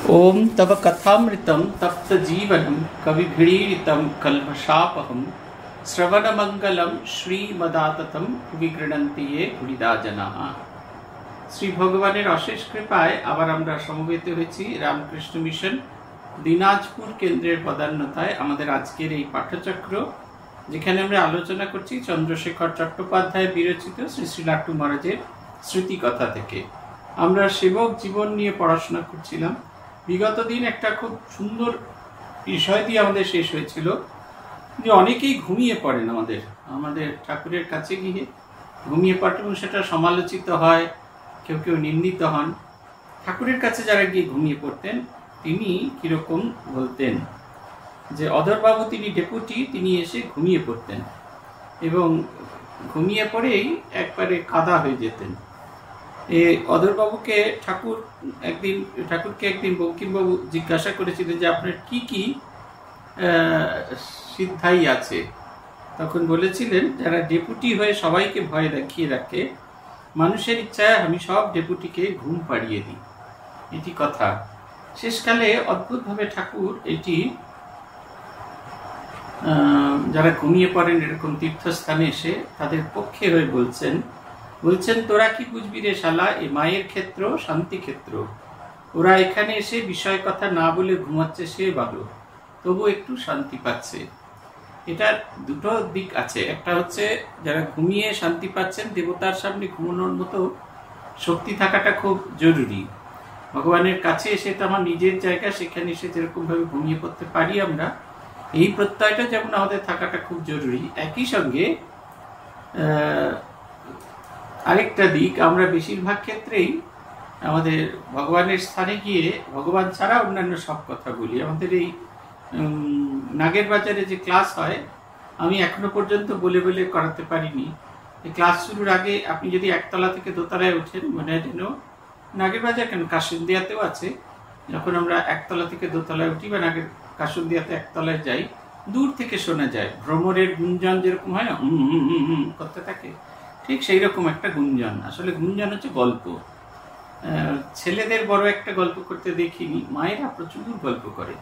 ओम तव कथामृतं तप्त जीवनं कविभिरीडितं कल्मषापहं श्रवणमंगलं श्रीमदाततं विगृह्णन्ति ये गुणिदा जनाः। শ্রী ভগবানের অশেষ কৃপায় আবার আমরা সমবেত হয়েছি রামকৃষ্ণ মিশন দিনাজপুর কেন্দ্রের পদান্নতায় আমাদের আজকের এই পাঠচক্র, যেখানে আমরা আলোচনা করছি চন্দ্রশেখর চট্টোপাধ্যায় বিরচিত শ্রী শ্রী লাট্টু মহারাজের স্মৃতিকথা থেকে। আমরা সেবক জীবন নিয়ে পড়াশোনা করছিলাম। বিগত দিন একটা খুব সুন্দর বিষয় দিয়ে আমাদের শেষ হয়েছিল যে অনেকেই ঘুমিয়ে পড়েন আমাদের ঠাকুরের কাছে গিয়ে ঘুমিয়ে পড়েন এবং সেটা সমালোচিত হয়, কেউ কেউ নিন্দিত হন। ঠাকুরের কাছে যারা গিয়ে ঘুমিয়ে পড়তেন তিনি কিরকম বলতেন যে অধরবাবু তিনি ডেপুটি, তিনি এসে ঘুমিয়ে পড়তেন এবং ঘুমিয়ে পড়েই একবারে কাদা হয়ে যেতেন। অধরবাবুকে ঠাকুরকে একদিন বঙ্কিমবাবু জিজ্ঞাসা করেছিলেন যে আপনার কি কি সিদ্ধাই আছে। তখন বলেছিলেন যারা ডেপুটি হয়ে সবাইকে ভয় দেখিয়ে রাখে, মানুষের ইচ্ছায় আমি সব ডেপুটিকে ঘুম পাড়িয়ে দিই, এটি কথা। শেষকালে অদ্ভুতভাবে ঠাকুর এটি যারা ঘুমিয়ে পড়েন এরকম তীর্থস্থানে এসে তাদের পক্ষে হয়ে বলছেন তোরা কি বুঝবি রে শালা, এ মায়ের ক্ষেত্র, শান্তি ক্ষেত্র। ওরা এখানে এসে বিষয় কথা না বলে ঘুমাচ্ছে, সে ভালো, তবু একটু শান্তি পাচ্ছে। এটার দুটো দিক আছে। একটা হচ্ছে যারা ঘুমিয়ে শান্তি পাচ্ছেন, দেবতার সামনে ঘুমানোর মতো শক্তি থাকাটা খুব জরুরি। ভগবানের কাছে এসে তো আমার নিজের জায়গা, সেখানে এসে যেরকম ভাবে ঘুমিয়ে পড়তে পারি আমরা, এই প্রত্যয়টা যেমন আমাদের থাকাটা খুব জরুরি। একই সঙ্গে আরেকটা দিক, আমরা বেশিরভাগ ক্ষেত্রেই আমাদের ভগবানের স্থানে গিয়ে ভগবান ছাড়া অন্যান্য সব কথা বলি। আমাদের এই নাগের বাজারে যে ক্লাস হয়, আমি এখনো পর্যন্ত বলে বলে করাতে পারিনি। এই ক্লাস শুরুর আগে আপনি যদি একতলা থেকে দোতলায় ওঠেন, মনে হয় যেন নাগের বাজার কেন কাশুন্দিয়াতেও আছে, যখন আমরা একতলা থেকে দোতলায় উঠি বা নাগের কাশুন্দিয়াতে একতলায় যাই, দূর থেকে শোনা যায় ভ্রমরের গুঞ্জন যেরকম হয় না, করতে থাকে, ঠিক সেই রকম একটা গুঞ্জন। আসলে গুঞ্জন হচ্ছে গল্প। ছেলেদের বড় একটা গল্প করতে দেখিনি, মায়েরা প্রচুর গল্প করে।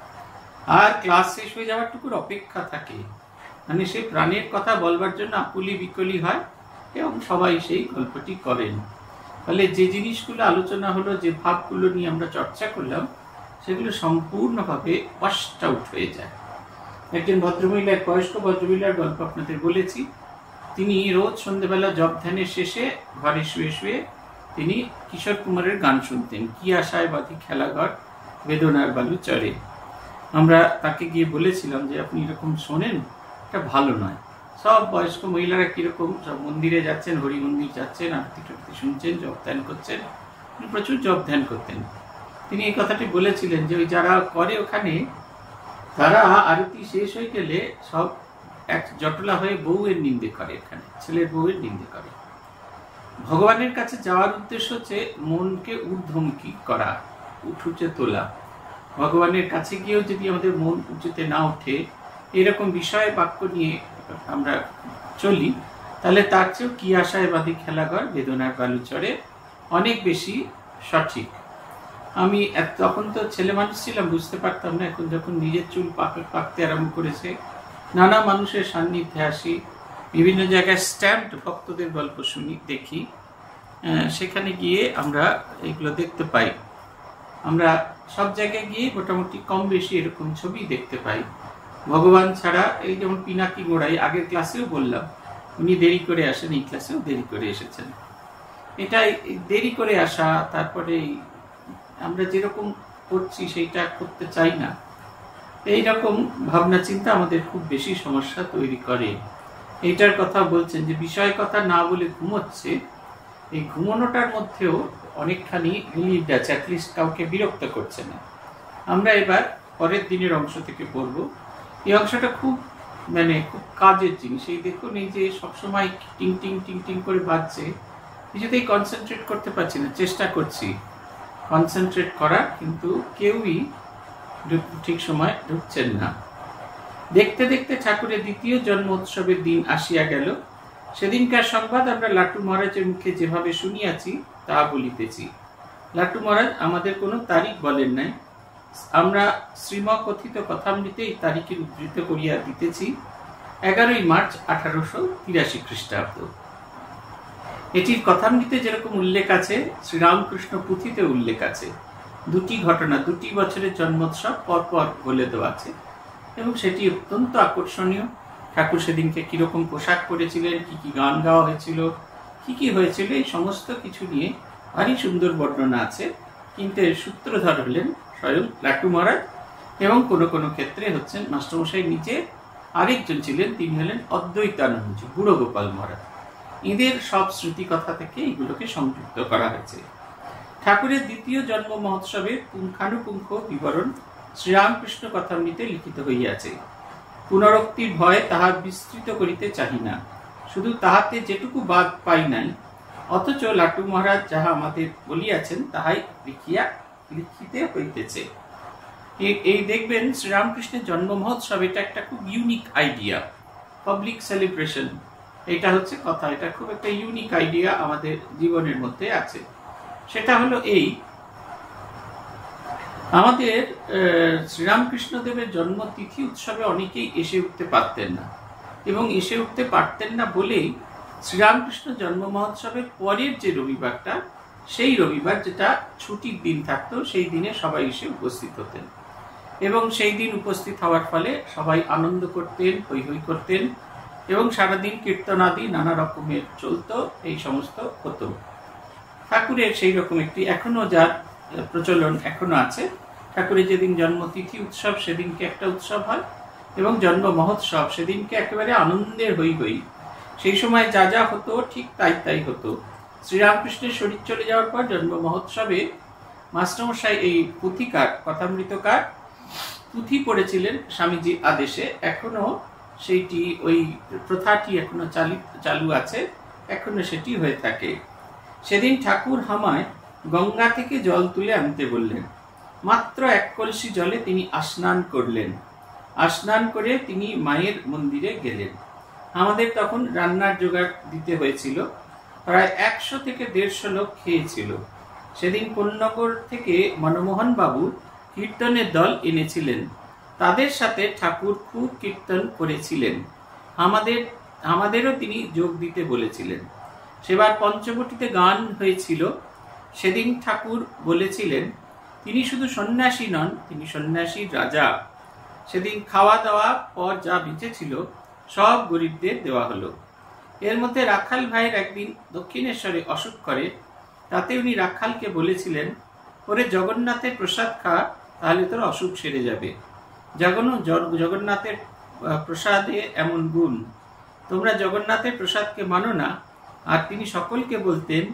আর ক্লাস শেষ হয়ে যাওয়ার টুকুর অপেক্ষা থাকে, মানে সেই প্রাণের কথা বলবার জন্য আকুলি বিকলি হয় এবং সবাই সেই গল্পটি করেন। ফলে যে জিনিসগুলো আলোচনা হলো, যে ভাবগুলো নিয়ে আমরা চর্চা করলাম, সেগুলো সম্পূর্ণভাবে ওয়াশড আউট হয়ে যায়। একজন ভদ্রমহিলার, বয়স্ক ভদ্রমহিলার গল্প আপনাদের বলেছি। তিনি রোজ সন্ধ্যেবেলা জপ ধ্যানের শেষে ঘরে শুয়ে শুয়ে তিনি কিশোর কুমারের গান শুনতেন, কি আশায় বাঁধি খেলাঘর বেদনার বালু চরে। আমরা তাকে গিয়ে বলেছিলাম যে আপনি এরকম শোনেন, এটা ভালো নয়। সব বয়স্ক মহিলারা কিরকম সব মন্দিরে যাচ্ছেন, হরি মন্দির যাচ্ছেন, আরতি টারতি শুনছেন, জপ ধ্যান করছেন, প্রচুর জপ ধ্যান করতেন। তিনি এই কথাটি বলেছিলেন যে ওই যারা করে ওখানে, তারা আরতি শেষ হয়ে গেলে সব এক জটলা হয়ে বউয়ের নিন্দে করে, এখানে ছেলের বউয়ের নিন্দে করে। ভগবানের কাছে যাওয়ার উদ্দেশ্য হচ্ছে মনকে ঊর্ধ্বমুখী করা, উঁচুতে তোলা। ভগবানের কাছে গিয়েও যদি আমাদের মন উঁচুতে না ওঠে, এরকম বিষয় বাক্য নিয়ে আমরা চলি, তাহলে তার চেয়েও কি আশায় বাঁধি খেলাঘর বেদনার বালু চরে অনেক বেশি সঠিক। আমি তখন তো ছেলে মানুষ ছিলাম, বুঝতে পারতাম না। এখন যখন নিজের চুল পাকতে আরম্ভ করেছে, নানা মানুষের সান্নিধ্যে আসি, বিভিন্ন জায়গায় স্ট্যাম্পড ভক্তদের গল্প শুনি, দেখি, সেখানে গিয়ে আমরা এগুলো দেখতে পাই। আমরা সব জায়গায় গিয়ে মোটামুটি কম বেশি এরকম ছবি দেখতে পাই। ভগবান ছাড়া, এই যেমন পিনাকি গোড়াই, আগের ক্লাসেও বললাম, উনি দেরি করে আসেন, এই ক্লাসেও দেরি করে এসেছেন। এটাই দেরি করে আসা, তারপরে আমরা যেরকম করছি সেইটা করতে চাই না, এইরকম ভাবনা চিন্তা আমাদের খুব বেশি সমস্যা তৈরি করে। এইটার কথা বলছেন যে বিষয় কথা না বলে ঘুমোচ্ছে, এই ঘুমানোটার মধ্যেও অনেকখানি রিলিফ আছে, অ্যাটলিস্ট কাউকে বিরক্ত করছে না। আমরা এবার পরের দিনের অংশ থেকে পড়ব। এই অংশটা খুব খুব কাজের জিনিস। এই দেখুন, এই যে সবসময় টিং টিং টিং টিং করে বাজছে, কিছুতেই কনসেন্ট্রেট করতে পারছি না। চেষ্টা করছি কনসেন্ট্রেট করার, কিন্তু কেউই ঠিক সময় ঢুকছেন না। দেখতে দেখতে ঠাকুরের দ্বিতীয় জন্ম উৎসবের দিন আসিয়া গেল। সেদিনকার সংবাদ আমরা লাট্টু মহারাজের মুখে যেভাবে শুনিয়াছি তা বলিতেছি। লাট্টু মহারাজ আমাদের কোনো তারিখ বলেন নাই, আমরা শ্রীমকথিত কথামৃতে এই তারিখের উদ্ধৃত করিয়া দিতেছি 11ই মার্চ 1883 খ্রিস্টাব্দ। এটির কথামৃতে যেরকম উল্লেখ আছে, শ্রীরামকৃষ্ণ পুঁথিতে উল্লেখ আছে। দুটি ঘটনা, 2টি বছরের জন্মোৎসব পরপর বলে দেওয়া আছে এবং সেটি অত্যন্ত আকর্ষণীয়। ঠাকুর সেদিনকে কিরকম পোশাক পরেছিলেন, কি কি গান গাওয়া হয়েছিল, কি কি হয়েছিল, এই সমস্ত কিছু নিয়ে ভারী সুন্দর বর্ণনা আছে। কিন্তু এর সূত্রধর হলেন স্বয়ং লাটু মহারাজ এবং কোনো কোনো ক্ষেত্রে হচ্ছেন মাস্টারমশাই নিজে। আরেকজন ছিলেন, তিনি হলেন অদ্বৈতানন্দ বুড়ো গোপাল মহারাজ। এদের সব স্মৃতি কথা থেকে এগুলোকে সংযুক্ত করা হয়েছে। ঠাকুরের দ্বিতীয় জন্ম মহোৎসবের পুঙ্খানুপুঙ্খ বিবরণ শ্রীরামকৃষ্ণ কথামৃতে লিখিত হইয়াছে। পুনরুক্তির ভয়ে তাহা বিস্তৃত করিতে চাহি না, শুধু তাহাতে যেটুকু বাদ পাই নাই, অথচ লাটু মহারাজ যাহা আমাদের বলিয়াছেন তাহাই লিখিতে হইতেছে। এই দেখবেন শ্রীরামকৃষ্ণের জন্ম মহোৎসব এটা একটা খুব ইউনিক আইডিয়া, পাবলিক সেলিব্রেশন। এটা হচ্ছে কথা, এটা খুব একটা ইউনিক আইডিয়া আমাদের জীবনের মধ্যে আছে। সেটা হলো এই, আমাদের শ্রীরামকৃষ্ণ দেবের জন্মতিথি উৎসবে অনেকেই এসে উঠতে পারতেন না, এবং এসে উঠতে পারতেন না বলেই শ্রীরামকৃষ্ণ জন্ম মহোৎসবের পরের যে রবিবারটা, সেই রবিবার যেটা ছুটির দিন থাকতো, সেই দিনে সবাই এসে উপস্থিত হতেন এবং সেই দিন উপস্থিত হওয়ার ফলে সবাই আনন্দ করতেন, হৈ হৈ করতেন এবং সারাদিন কীর্তনাদি নানা রকমের চলতো, এই সমস্ত হতো। ঠাকুরের সেই রকম একটি এখনো যার প্রচলন এখনো আছে। ঠাকুরের যেদিন জন্মতিথি উৎসব সেদিনকে একটা উৎসব হয় এবং জন্ম মহোৎসব সেদিনকে একেবারে আনন্দের হৈ হৈ। সেই সময় যা যা হতো ঠিক তাই তাই হতো। শ্রীরামকৃষ্ণের শরীর চলে যাওয়ার পর জন্ম মহোৎসবে মাস্টারমশাই এই পুঁথিকার, কথামৃতকার পুঁথি পড়েছিলেন স্বামীজির আদেশে। এখনো সেইটি, ওই প্রথাটি এখনো চালু আছে, এখনো সেটি হয়ে থাকে। সেদিন ঠাকুর হামায় গঙ্গা থেকে জল তুলে আনতে বললেন। মাত্র 1 কলসি জলে তিনি আস্নান করলেন। আস্নান করে তিনি মায়ের মন্দিরে গেলেন। আমাদের তখন রান্নার জোগাড় দিতে হয়েছিল। প্রায় 100 থেকে 150 লোক খেয়েছিল। সেদিন কোন্নগর থেকে মনমোহন বাবু কীর্তনের দল এনেছিলেন। তাদের সাথে ঠাকুর খুব কীর্তন করেছিলেন। আমাদেরও তিনি যোগ দিতে বলেছিলেন। সেবার পঞ্চবটিতে গান হয়েছিল। সেদিন ঠাকুর বলেছিলেন তিনি শুধু সন্ন্যাসী নন, তিনি সন্ন্যাসীর রাজা। সেদিন খাওয়া দাওয়া পর যা বেঁচেছিল সব গরিবদের দেওয়া হলো। এর মধ্যে রাখাল ভাইয়ের একদিন দক্ষিণেশ্বরে অসুখ করে। তাতে উনি রাখালকে বলেছিলেন, ওরে জগন্নাথের প্রসাদ খা, তাহলে তোর অসুখ সেরে যাবে। জগন্নাথের প্রসাদে এমন গুণ, তোমরা জগন্নাথের প্রসাদকে মানো না। আর তিনি সকলকে বলতেন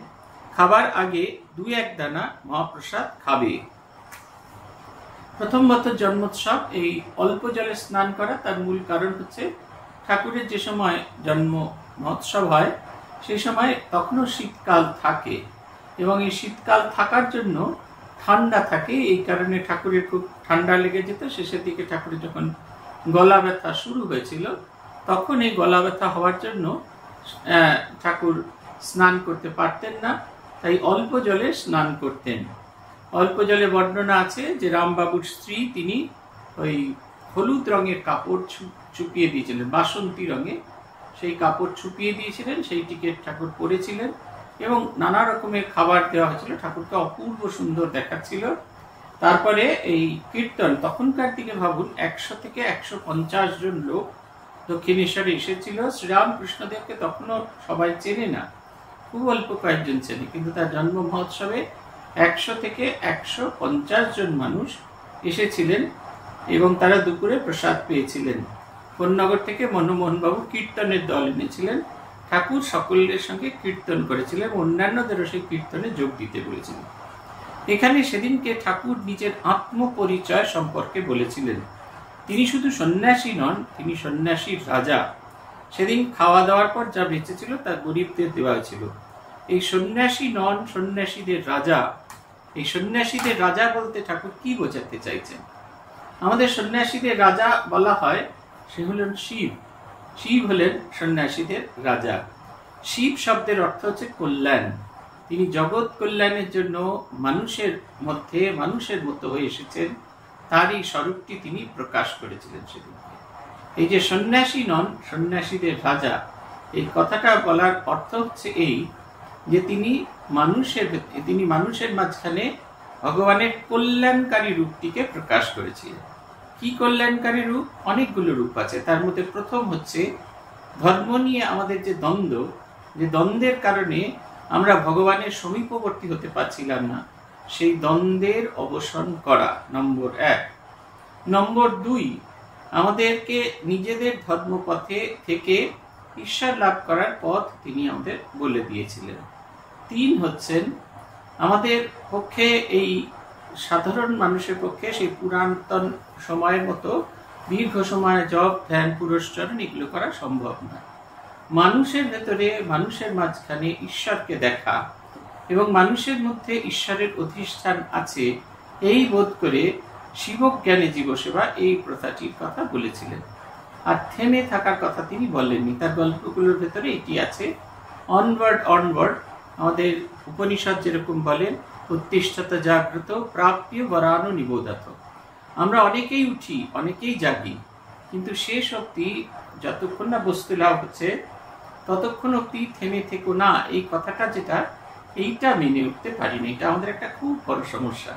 খাবার আগে 2-1 দানা মহাপ্রসাদ খাবে। প্রথম বছর জন্মোৎসব এই অল্প জলে স্নান করা, তার মূল কারণ হচ্ছে ঠাকুরের যে সময় জন্ম মহোৎসব হয় সেই সময় তখনও শীতকাল থাকে এবং এই শীতকাল থাকার জন্য ঠান্ডা থাকে। এই কারণে ঠাকুরের খুব ঠান্ডা লেগে যেত। শেষের দিকে ঠাকুরের যখন গলা ব্যথা শুরু হয়েছিল, তখন এই গলা ব্যথা হওয়ার জন্য ঠাকুর স্নান করতে পারতেন না, তাই অল্প জলে স্নান করতেন। অল্প জলে বর্ণনা আছে যে রামবাবুর স্ত্রী তিনি ওই হলুদ রঙের কাপড় ছুপিয়ে দিয়েছিলেন, বাসন্তী রঙে সেই কাপড় ছুপিয়ে দিয়েছিলেন, সেইটিকে ঠাকুর পরেছিলেন এবং নানা রকমের খাবার দেওয়া হয়েছিল। ঠাকুরকে অপূর্ব সুন্দর দেখাচ্ছিল। তারপরে এই কীর্তন, তখনকার দিকে ভাবুন 100 থেকে 150 জন লোক দক্ষিণেশ্বরে এসেছিল। শ্রীরামকৃষ্ণদেবকে তখনও সবাই চেনে না, খুব অল্প কয়েকজন চেনে, কিন্তু তার জন্ম মহোৎসবে 100 থেকে 150 জন মানুষ এসেছিলেন এবং তারা দুপুরে প্রসাদ পেয়েছিলেন। কোন্নগর থেকে মনমোহনবাবু কীর্তনের দল এনেছিলেন। ঠাকুর সকলের সঙ্গে কীর্তন করেছিলেন, অন্যান্যদেরও সেই কীর্তনে যোগ দিতে বলেছিলেন। এখানে সেদিনকে ঠাকুর নিজের আত্মপরিচয় সম্পর্কে বলেছিলেন। তিনি শুধু সন্ন্যাসী নন, তিনি সন্ন্যাসীর রাজা। সেদিন খাওয়া দাওয়ার পর যা বেঁচেছিল তা গরিবদের দেওয়া হয়েছিল। এই সন্ন্যাসী নন, সন্ন্যাসীদের রাজা। এই সন্ন্যাসীদের রাজা বলতে ঠাকুর কি বোঝাতে চাইছেন? আমাদের সন্ন্যাসীদের রাজা বলা হয়, সে হলেন শিব। শিব হলেন সন্ন্যাসীদের রাজা। শিব শব্দের অর্থ হচ্ছে কল্যাণ। তিনি জগৎ কল্যাণের জন্য মানুষের মধ্যে মানুষের মতো হয়ে এসেছেন তার এই স্বরূপটি তিনি প্রকাশ করেছিলেন সেদিনকে। এই যে সন্ন্যাসী নন, সন্ন্যাসীদের রাজা, এই কথাটা বলার অর্থ হচ্ছে এই যে তিনি মানুষের মাঝখানে ভগবানের কল্যাণকারী রূপটিকে প্রকাশ করেছিলেন। কি কল্যাণকারী রূপ? অনেকগুলো রূপ আছে। তার মধ্যে প্রথম হচ্ছে ধর্ম নিয়ে আমাদের যে দ্বন্দ্ব, যে দ্বন্দ্বের কারণে আমরা ভগবানের সমীপবর্তী হতে পারছিলাম না, সেই দ্বন্দ্বের অবসান করা, নম্বর 1। নম্বর 2, আমাদেরকে নিজেদের ধর্মপথে থেকে ঈশ্বর লাভ করার পথ তিনি আমাদের বলে দিয়েছিলেন। 3 হচ্ছেন আমাদের পক্ষে, এই সাধারণ মানুষের পক্ষে সেই পুরাতন সময়ের মতো দীর্ঘ সময় জপ, ধ্যান, পুরস্চরণ এগুলো করা সম্ভব নয়। মানুষের ভেতরে, মানুষের মাঝখানে ঈশ্বরকে দেখা এবং মানুষের মধ্যে ঈশ্বরের অধিষ্ঠান আছে এই বোধ করে শিবজ্ঞানে জীবসেবা এই প্রথাটির কথা বলেছিলেন। আর থেমে থাকার কথা তিনি বলেননি। তার গল্পগুলোর ভেতরে এটি আছে, অনওয়ার্ড অনওয়ার্ড। আমাদের উপনিষদ যেরকম বলেন, উত্তিষ্ঠত জাগ্রত প্রাপ্য বরানো নিবোধত। আমরা অনেকেই উঠি, অনেকেই জাগি, কিন্তু শেষ অবধি যতক্ষণ না বস্তু লাভ হচ্ছে ততক্ষণ অবধি থেমে থেকো না, এই কথাটা যেটা, এইটা মেনে উঠতে পারি না। এটা আমাদের একটা খুব বড় সমস্যা।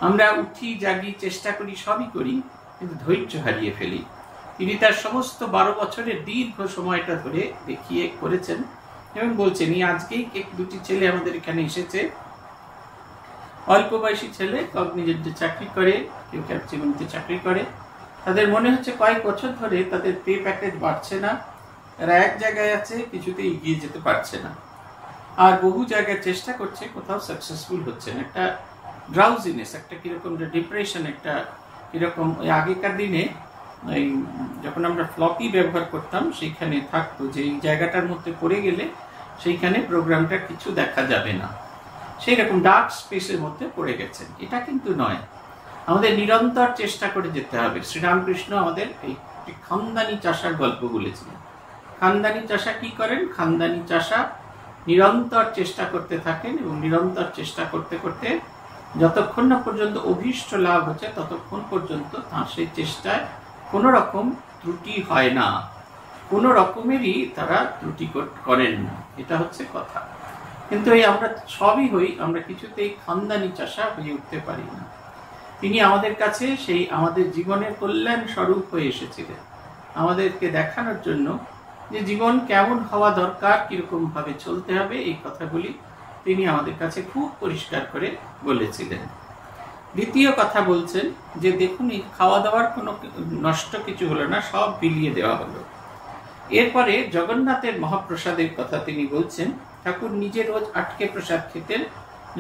আমরা উঠি, জাগি, চেষ্টা করি, সবই করি, কিন্তু ধৈর্য হারিয়ে ফেলি। তিনি তার সমস্ত 12 বছরের দীর্ঘ সময়টা ধরে দেখিয়ে করেছেন এবং বলছেন, এই আজকেই 2টি ছেলে আমাদের এখানে এসেছে, অল্প বয়সী ছেলে, কগনিজেন্টে চাকরি করে, কেউ ক্যাপচিমনিতে চাকরি করে। তাদের মনে হচ্ছে কয়েক বছর ধরে তাদের পে প্যাকেজ বাড়ছে না, তারা এক জায়গায় আছে, কিছুতেই এগিয়ে যেতে পারছে না, আর বহু জায়গায় চেষ্টা করছে, কোথাও সাকসেসফুল হচ্ছে না। একটা ড্রাউজিনেস, একটা কিরকম ডিপ্রেশন, একটা কিরকম, ওই আগেকার দিনে এই যখন আমরা ফ্লপি ব্যবহার করতাম সেইখানে থাকতো যে এই জায়গাটার মধ্যে পড়ে গেলে সেইখানে প্রোগ্রামটা কিছু দেখা যাবে না, সেই রকম ডার্ক স্পেসের মধ্যে পড়ে গেছেন। এটা কিন্তু নয়, আমাদের নিরন্তর চেষ্টা করে যেতে হবে। শ্রীরামকৃষ্ণ আমাদের এই খানদানি চাষার গল্প বলেছিলেন। খানদানি চাষা কি করেন? খানদানি চাষা নিরন্তর চেষ্টা করতে থাকেন এবং নিরন্তর চেষ্টা করতে করতে যতক্ষণ না পর্যন্ত অভীষ্ট লাভ হচ্ছে ততক্ষণ পর্যন্ত তাঁর সেই চেষ্টায় কোনো রকম ত্রুটি হয় না, কোনো রকমেরই তারা ত্রুটি করেন না। এটা হচ্ছে কথা। কিন্তু এই আমরা সবই হই, আমরা কিছুতেই খানদানি চাষা হয়ে উঠতে পারি না। তিনি আমাদের কাছে সেই আমাদের জীবনের কল্যাণ স্বরূপ হয়ে এসেছিলেন, আমাদেরকে দেখানোর জন্য যে জীবন কেমন হওয়া দরকার, কিরকম ভাবে চলতে হবে, এই কথাগুলি তিনি আমাদের কাছে খুব পরিষ্কার করে বলেছিলেন। দ্বিতীয় কথা বলছেন যে দেখুন, এই খাওয়া দাওয়ার কোনো নষ্ট কিছু হলো না, সব বিলিয়ে দেওয়া হলো। এরপরে জগন্নাথের মহাপ্রসাদের কথা তিনি বলছেন। ঠাকুর নিজে রোজ আটকে প্রসাদ খেতেন।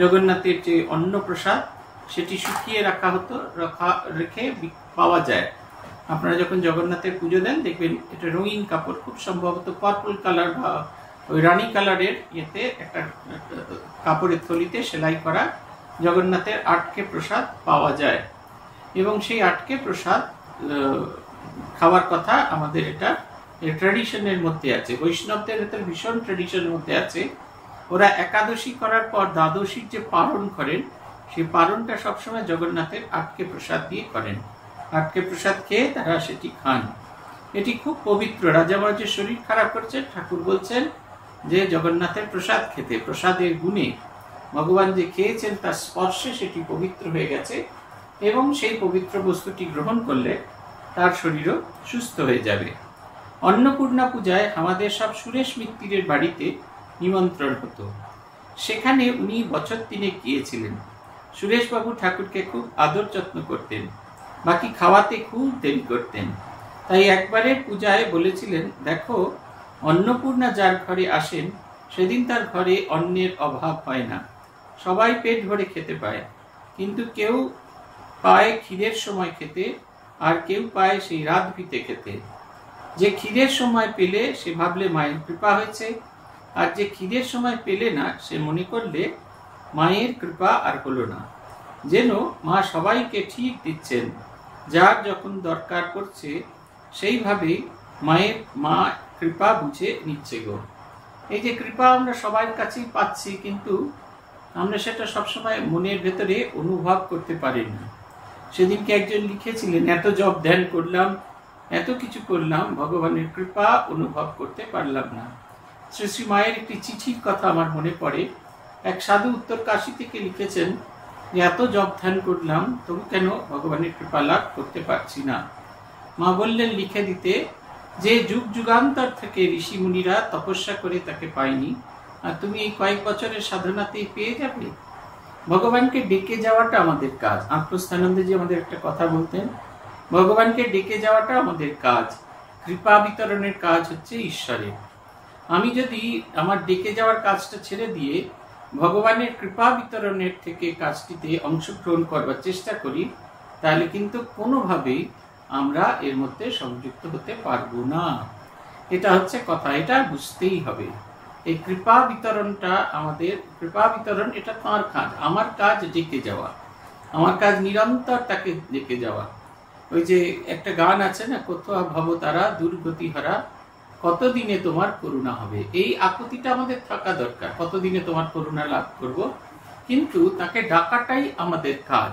জগন্নাথের যে অন্ন প্রসাদ সেটি শুকিয়ে রাখা হতো, রেখে পাওয়া যায়। আপনারা যখন জগন্নাথের পুজো দেন দেখবেন এটা রঙিন কাপড়, খুব সম্ভবত পার্পল কালার বা ওই রানী কালারের ইয়েতে একটা কাপড়ের থলিতে সেলাই করা জগন্নাথের আটকে প্রসাদ পাওয়া যায়। এবং সেই আটকে প্রসাদ খাওয়ার কথা আমাদের এটা ট্র্যাডিশনের মধ্যে আছে। বৈষ্ণবদের ভেতর ভীষণ ট্র্যাডিশনের মধ্যে আছে। ওরা একাদশী করার পর দ্বাদশীর যে পারণ করেন, সেই পারণটা সবসময় জগন্নাথের আটকে প্রসাদ দিয়ে করেন। আটকে প্রসাদ খেয়ে তারা সেটি খান। এটি খুব পবিত্র। রাজা মহারাজের শরীর খারাপ করছে, ঠাকুর বলছেন যে জগন্নাথের প্রসাদ খেতে, প্রসাদের গুণে ভগবান যে খেয়েছেন তার স্পর্শে সেটি পবিত্র হয়ে গেছে এবং সেই পবিত্র বস্তুটি গ্রহণ করলে তার শরীরও সুস্থ হয়ে যাবে। অন্নপূর্ণা পূজায় আমাদের সব সুরেশ মিত্তিরের বাড়িতে নিমন্ত্রণ হতো। সেখানে উনি বছর 3 গিয়েছিলেন। সুরেশবাবু ঠাকুরকে খুব আদর যত্ন করতেন, বাকি খাওয়াতে খুব দেরি করতেন। তাই একবারের পূজায় বলেছিলেন, দেখো, অন্নপূর্ণা যার ঘরে আসেন সেদিন তার ঘরে অন্নের অভাব হয় না, সবাই পেট ভরে খেতে পায়, কিন্তু কেউ পায় খিদের সময় খেতে আর কেউ পায় সেই রাত ভিতে খেতে। যে খিদের সময় পেলে সে ভাবলে মায়ের কৃপা হয়েছে, আর যে খিদের সময় পেলে না সে মনে করলে মায়ের কৃপা আর হলো না। যেন মা সবাইকে ঠিক দিচ্ছেন, যার যখন দরকার পড়ছে সেইভাবে মা কৃপা বুঝে নিচ্ছে গো। এই যে কৃপা আমরা সবার কাছেই পাচ্ছি, কিন্তু আমরা সেটা সবসময় মনের ভেতরে অনুভব করতে পারি না। সেদিনকে একজন লিখেছিলেন, এত জপ ধ্যান করলাম, এত কিছু করলাম, ভগবানের কৃপা অনুভব করতে পারলাম না। শ্রী শ্রী মায়ের একটি চিঠির কথা আমার মনে পড়ে। এক সাধু উত্তর কাশী থেকে লিখেছেন যে এত জপ ধ্যান করলাম, তবু কেন ভগবানের কৃপা লাভ করতে পারছি না। মা বললেন লিখে দিতে যে যুগ যুগান্তর থেকে ঋষি মুনিরা তপস্যা করে তাকে পায়নি, আর তুমি এই কয়েক বছরের সাধনাতেই পেয়ে যাবে। ভগবানকে ডেকে যাওয়াটা আমাদের কাজ। আত্মস্থানন্দজি আমাদের একটা কথা বলতেন, ভগবানকে ডেকে যাওয়াটা আমাদের কাজ, কৃপা বিতরণের কাজ হচ্ছে ঈশ্বরের। আমি যদি আমার ডেকে যাওয়ার কাজটা ছেড়ে দিয়ে ভগবানের কৃপা বিতরণের থেকে কাজটিতে অংশগ্রহণ করবার চেষ্টা করি, তাহলে কিন্তু কোনোভাবেই আমরা এর মধ্যে সংযুক্ত হতে পারবো না। এটা হচ্ছে কথা, এটা বুঝতেই হবে। এই কৃপা বিতরণটা আমাদের, কৃপা বিতরণ এটা তাঁর কাজ, আমার কাজ ডেকে যাওয়া, আমার কাজ নিরন্তর তাকে ডেকে যাওয়া। ওই যে একটা গান আছে না, কোথাও ভবতারা দুর্গতি হারা, কতদিনে তোমার করুণা হবে। এই আকুতিটা আমাদের থাকা দরকার, কতদিনে তোমার করুণা লাভ করব। কিন্তু তাকে ডাকাটাই আমাদের কাজ।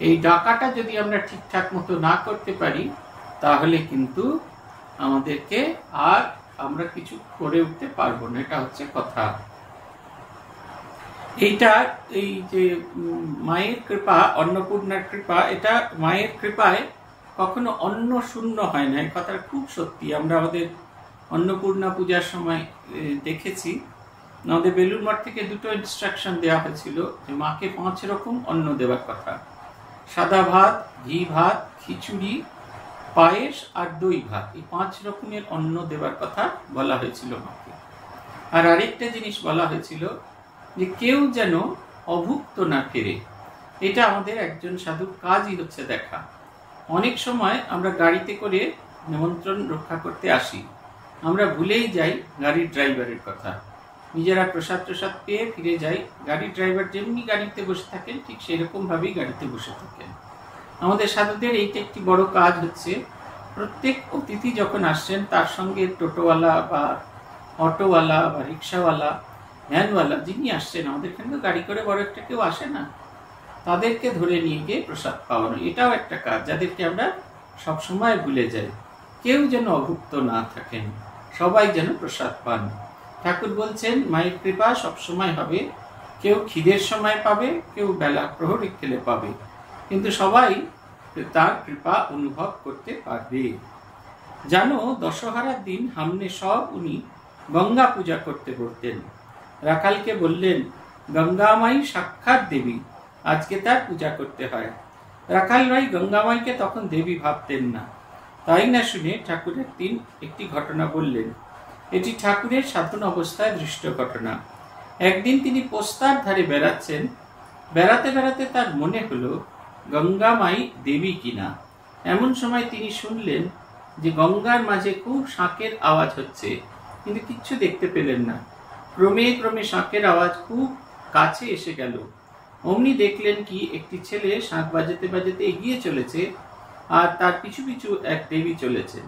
এই ডাকাটা যদি আমরা ঠিকঠাক মতো না করতে পারি, তাহলে কিন্তু আমাদেরকে আর আমরা কিছু করে উঠতে পারবো না। এটা হচ্ছে কথা। এইটা এই যে মায়ের কৃপা, অন্নপূর্ণার কৃপা, এটা মায়ের কৃপায় কখনো অন্ন শূন্য হয় না। এই কথাটা খুব সত্যি। আমরা আমাদের অন্নপূর্ণা পূজার সময় দেখেছি, আমাদের বেলুর মঠ থেকে দুটো ইনস্ট্রাকশন দেওয়া হয়েছিল যে মাকে 5 রকম অন্ন দেওয়ার কথা। সাদা ভাত, ঘি ভাত, খিচুড়ি, পায়েস আর দই ভাত, এই 5 রকমের অন্ন দেওয়ার কথা বলা হয়েছিল মাকে। আর আরেকটা জিনিস বলা হয়েছিল যে কেউ যেন অভুক্ত না ফেরে। এটা আমাদের একজন সাধুর কাজই হচ্ছে দেখা। অনেক সময় আমরা গাড়িতে করে নিমন্ত্রণ রক্ষা করতে আসি, আমরা ভুলেই যাই গাড়ির ড্রাইভারের কথা। নিজেরা প্রসাদ প্রসাদ পেয়ে ফিরে যাই, গাড়ির ড্রাইভার যেমনি গাড়িতে বসে থাকেন ঠিক সেরকম ভাবেই গাড়িতে বসে থাকেন। আমাদের সাধুদের এইটা একটি বড় কাজ হচ্ছে, প্রত্যেক অতিথি যখন আসছেন তার সঙ্গে টোটোওয়ালা বা অটোওয়ালা বা রিক্সাওয়ালা, ভ্যানওয়ালা যিনি আসছেন, আমাদের এখানে তো গাড়ি করে বড় একটা কেউ আসে না, তাদেরকে ধরে নিয়ে গিয়ে প্রসাদ পাওয়ানো, এটাও একটা কাজ যাদেরকে আমরা সবসময় ভুলে যাই। কেউ যেন অভুক্ত না থাকেন, সবাই যেন প্রসাদ পান। ঠাকুর বলছেন মায়ের কৃপা সবসময় হবে, কেউ খিদের সময় পাবে, কেউ বেলা প্রহরী খেলে পাবে, কিন্তু সবাই তার কৃপা অনুভব করতে পারবে। জানো দশহারার দিন সামনে সব উনি গঙ্গা পূজা করতে বলতেন। রাখালকে বললেন গঙ্গামাই সাক্ষাৎ দেবী, আজকে তার পূজা করতে হয়। রাখাল ভাই গঙ্গামাইকে তখন দেবী ভাবতেন না। তাই না শুনে ঠাকুর একদিন একটি ঘটনা বললেন। এটি ঠাকুরের সাধন অবস্থায় দৃষ্ট ঘটনা। একদিন তিনি পোস্তার ধারে বেড়াচ্ছেন, বেড়াতে বেড়াতে তার মনে হলো গঙ্গামাই দেবী কিনা। এমন সময় তিনি শুনলেন যে গঙ্গার মাঝে খুব শাঁখের আওয়াজ হচ্ছে, কিন্তু কিচ্ছু দেখতে পেলেন না। ক্রমে ক্রমে শাঁখের আওয়াজ খুব কাছে এসে গেল। অমনি দেখলেন কি একটি ছেলে শাঁখ বাজাতে বাজাতে এগিয়ে চলেছে, আর তার পিছু পিছু এক দেবী চলেছেন।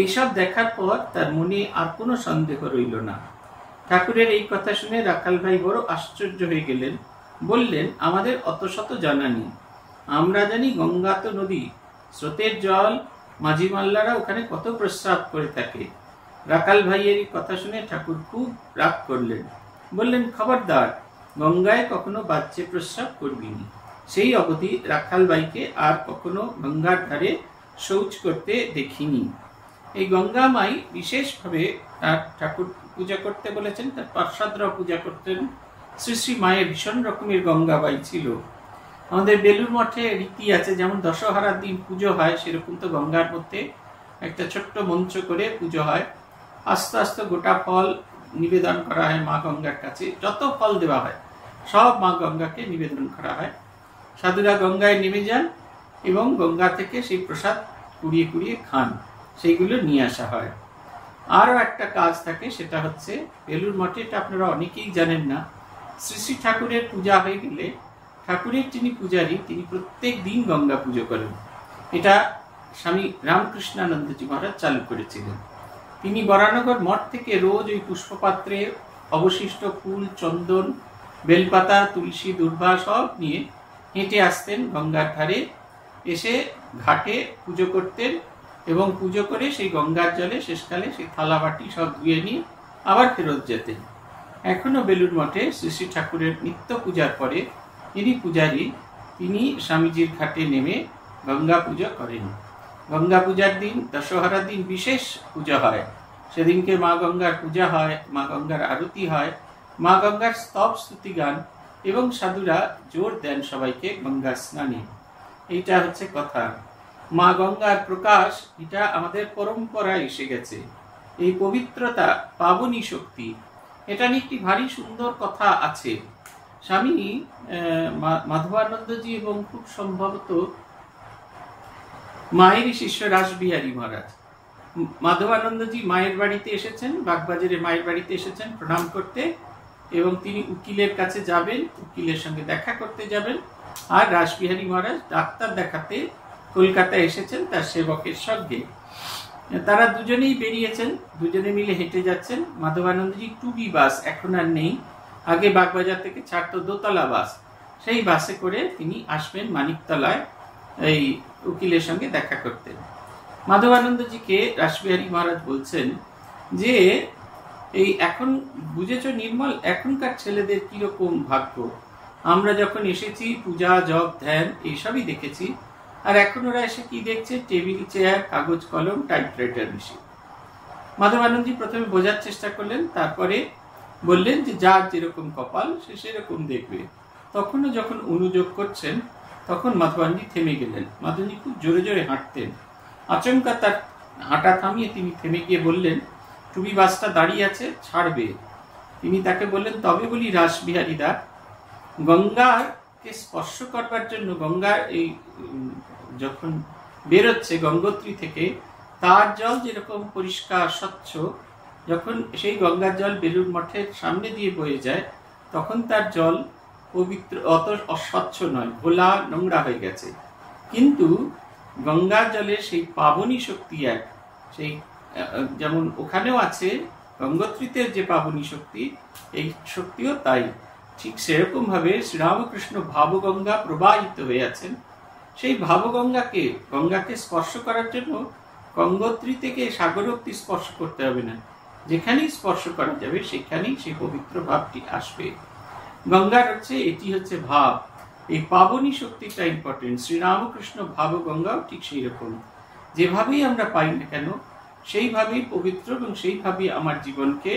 এইসব দেখার পর তার মনে আর কোনো সন্দেহ রইল না। ঠাকুরের এই কথা শুনে রাখাল ভাই বড় আশ্চর্য হয়ে গেলেন। বললেন আমাদের অত শত জানা নেই, আমরা জানি গঙ্গা তো নদী, স্রোতের জল, মাঝি মাল্লারা ওখানে কত প্রস্রাব করে থাকে। রাখাল ভাইয়ের এই কথা শুনে ঠাকুর খুব রাগ করলেন। বললেন খবরদার, গঙ্গায় কখনো বাচ্চে প্রস্রাব করবিনি। সেই অবধি রাখাল ভাইকে আর কখনো গঙ্গার ধারে শৌচ করতে দেখিনি। এই গঙ্গা মাই বিশেষভাবে তার ঠাকুর পূজা করতে বলেছেন, তার পার্ষদরাও পূজা করতেন। শ্রী শ্রী মায়ের ভীষণ রকমের গঙ্গাবাই ছিল। আমাদের বেলুর মঠে রীতি আছে, যেমন দশহারার দিন পুজো হয়, সেরকম তো গঙ্গার মধ্যে একটা ছোট্ট মঞ্চ করে পুজো হয়। আস্তে আস্তে গোটা ফল নিবেদন করা হয় মা গঙ্গার কাছে। যত ফল দেওয়া হয় সব মা গঙ্গাকে নিবেদন করা হয়। সাধুরা গঙ্গায় নেমে যান এবং গঙ্গা থেকে সেই প্রসাদ কুড়িয়ে কুড়িয়ে খান, সেইগুলো নিয়ে আসা হয়। আরও একটা কাজ থাকে, সেটা হচ্ছে বেলুর মঠে, এটা আপনারা অনেকেই জানেন না, শ্রী শ্রী ঠাকুরের পূজা হয়ে গেলে ঠাকুরের যিনি পূজারী তিনি প্রত্যেক দিন গঙ্গা পুজো করেন। এটা স্বামী রামকৃষ্ণানন্দজি মহারাজ চালু করেছিলেন। তিনি বরানগর মঠ থেকে রোজ ওই পুষ্পপাত্রে অবশিষ্ট ফুল, চন্দন, বেলপাতা, তুলসী, দুর্বা সব নিয়ে হেঁটে আসতেন গঙ্গার ধারে, এসে ঘাটে পুজো করতেন এবং পুজো করে সেই গঙ্গার জলে শেষকালে সেই থালা বাটি সব ধুয়ে নিয়ে আবার ফেরত যেতেন। এখনো বেলুড় মঠে শ্রী শ্রী ঠাকুরের নিত্য পূজার পরে যিনি পূজারী তিনি স্বামীজির ঘাটে নেমে গঙ্গা পূজা করেন। গঙ্গা পূজার দিন, দশহরার দিন বিশেষ পূজা হয়। সেদিনকে মা গঙ্গার পূজা হয়, মা গঙ্গার আরতি হয়, মা গঙ্গার স্তব স্তুতি গান এবং সাধুরা জোর দেন সবাইকে গঙ্গা স্নানে। এইটা হচ্ছে কথা। মা গঙ্গার প্রকাশ এটা আমাদের পরম্পরায় এসে গেছে। এই পবিত্রতা, পাবনী শক্তি, এটা নিয়ে একটি ভারী সুন্দর কথা আছে। স্বামী মাধবানন্দজি এবং খুব সম্ভবত মায়েরই শিষ্য রাসবিহারী মহারাজ, মাধবানন্দজি মায়ের বাড়িতে এসেছেন, বাগবাজারে মায়ের বাড়িতে এসেছেন প্রণাম করতে, এবং তিনি উকিলের কাছে যাবেন, উকিলের সঙ্গে দেখা করতে যাবেন। আর রাসবিহারী মহারাজ ডাক্তার দেখাতে কলকাতায় এসেছেন তার সেবকের সঙ্গে। তারা দুজনেই বেরিয়েছেন, দুজনে মিলে হেঁটে যাচ্ছেন। মাধবানন্দজি টুবি বাস, এখন আর নেই, আগে বাগবাজার থেকে ছাড়তো দোতলা বাস, সেই বাসে করে তিনি আসবেন মানিকতলায় এই উকিলের সঙ্গে দেখা করতেন। মাধবানন্দজিকে রাসবিহারী মহারাজ বলছেন যে এই এখন বুঝেছ নির্মল, এখনকার ছেলেদের কিরকম ভাগ্য। আমরা যখন এসেছি পূজা, জপ, ধ্যান এইসবই দেখেছি, আর এখন ওরা এসে কি দেখছে? টেবিল, চেয়ার, কাগজ, কলম, টাইপরাইটার মেশিন। মাধবানন্দজি প্রথমে বোঝার চেষ্টা করলেন, তারপরে বললেন যে যার যেরকম কপাল সে সেরকম দেখবে। তখনও যখন অনুযোগ করছেন তখন মাধবানন্দজি থেমে গেলেন। মাধবানন্দজি খুব জোরে জোরে হাঁটতেন। আচমকা তার হাঁটা থামিয়ে তিনি থেমে গিয়ে বললেন, টুবি বাসটা দাঁড়িয়ে আছে, ছাড়বে। তিনি তাকে বললেন, তবে বলি রাসবিহারী দা, গঙ্গাকে স্পর্শ করবার জন্য গঙ্গার এই যখন বেরোচ্ছে গঙ্গোত্রী থেকে, তার জল যেরকম পরিষ্কার স্বচ্ছ, যখন সেই গঙ্গার জল বেলুড় মঠের সামনে দিয়ে বয়ে যায় তখন তার জল পবিত্র, অত অস্বচ্ছ নয়, ঘোলা নোংরা হয়ে গেছে। কিন্তু গঙ্গার জলের সেই পাবনী শক্তি এক, সেই যেমন ওখানেও আছে গঙ্গোত্রীতে যে পাবনী শক্তি, এই শক্তিও তাই। ঠিক সেরকম ভাবে শ্রীরামকৃষ্ণ ভাবগঙ্গা প্রবাহিত হয়ে আছেন। সেই ভাবগঙ্গাকে, গঙ্গাকে স্পর্শ করার জন্য গঙ্গোত্রী থেকে সাগর অবধি স্পর্শ করতে হবে না, যেখানেই স্পর্শ করা যাবে সেখানেই সেই পবিত্র ভাবটি আসবে। গঙ্গার হচ্ছে, এটি হচ্ছে ভাব। এই পাবনী শক্তিটা ইম্পর্টেন্ট। শ্রীরামকৃষ্ণ ভাবগঙ্গাও ঠিক সেই রকম। যেভাবেই আমরা পাই না কেন সেইভাবেই পবিত্র এবং সেইভাবেই আমার জীবনকে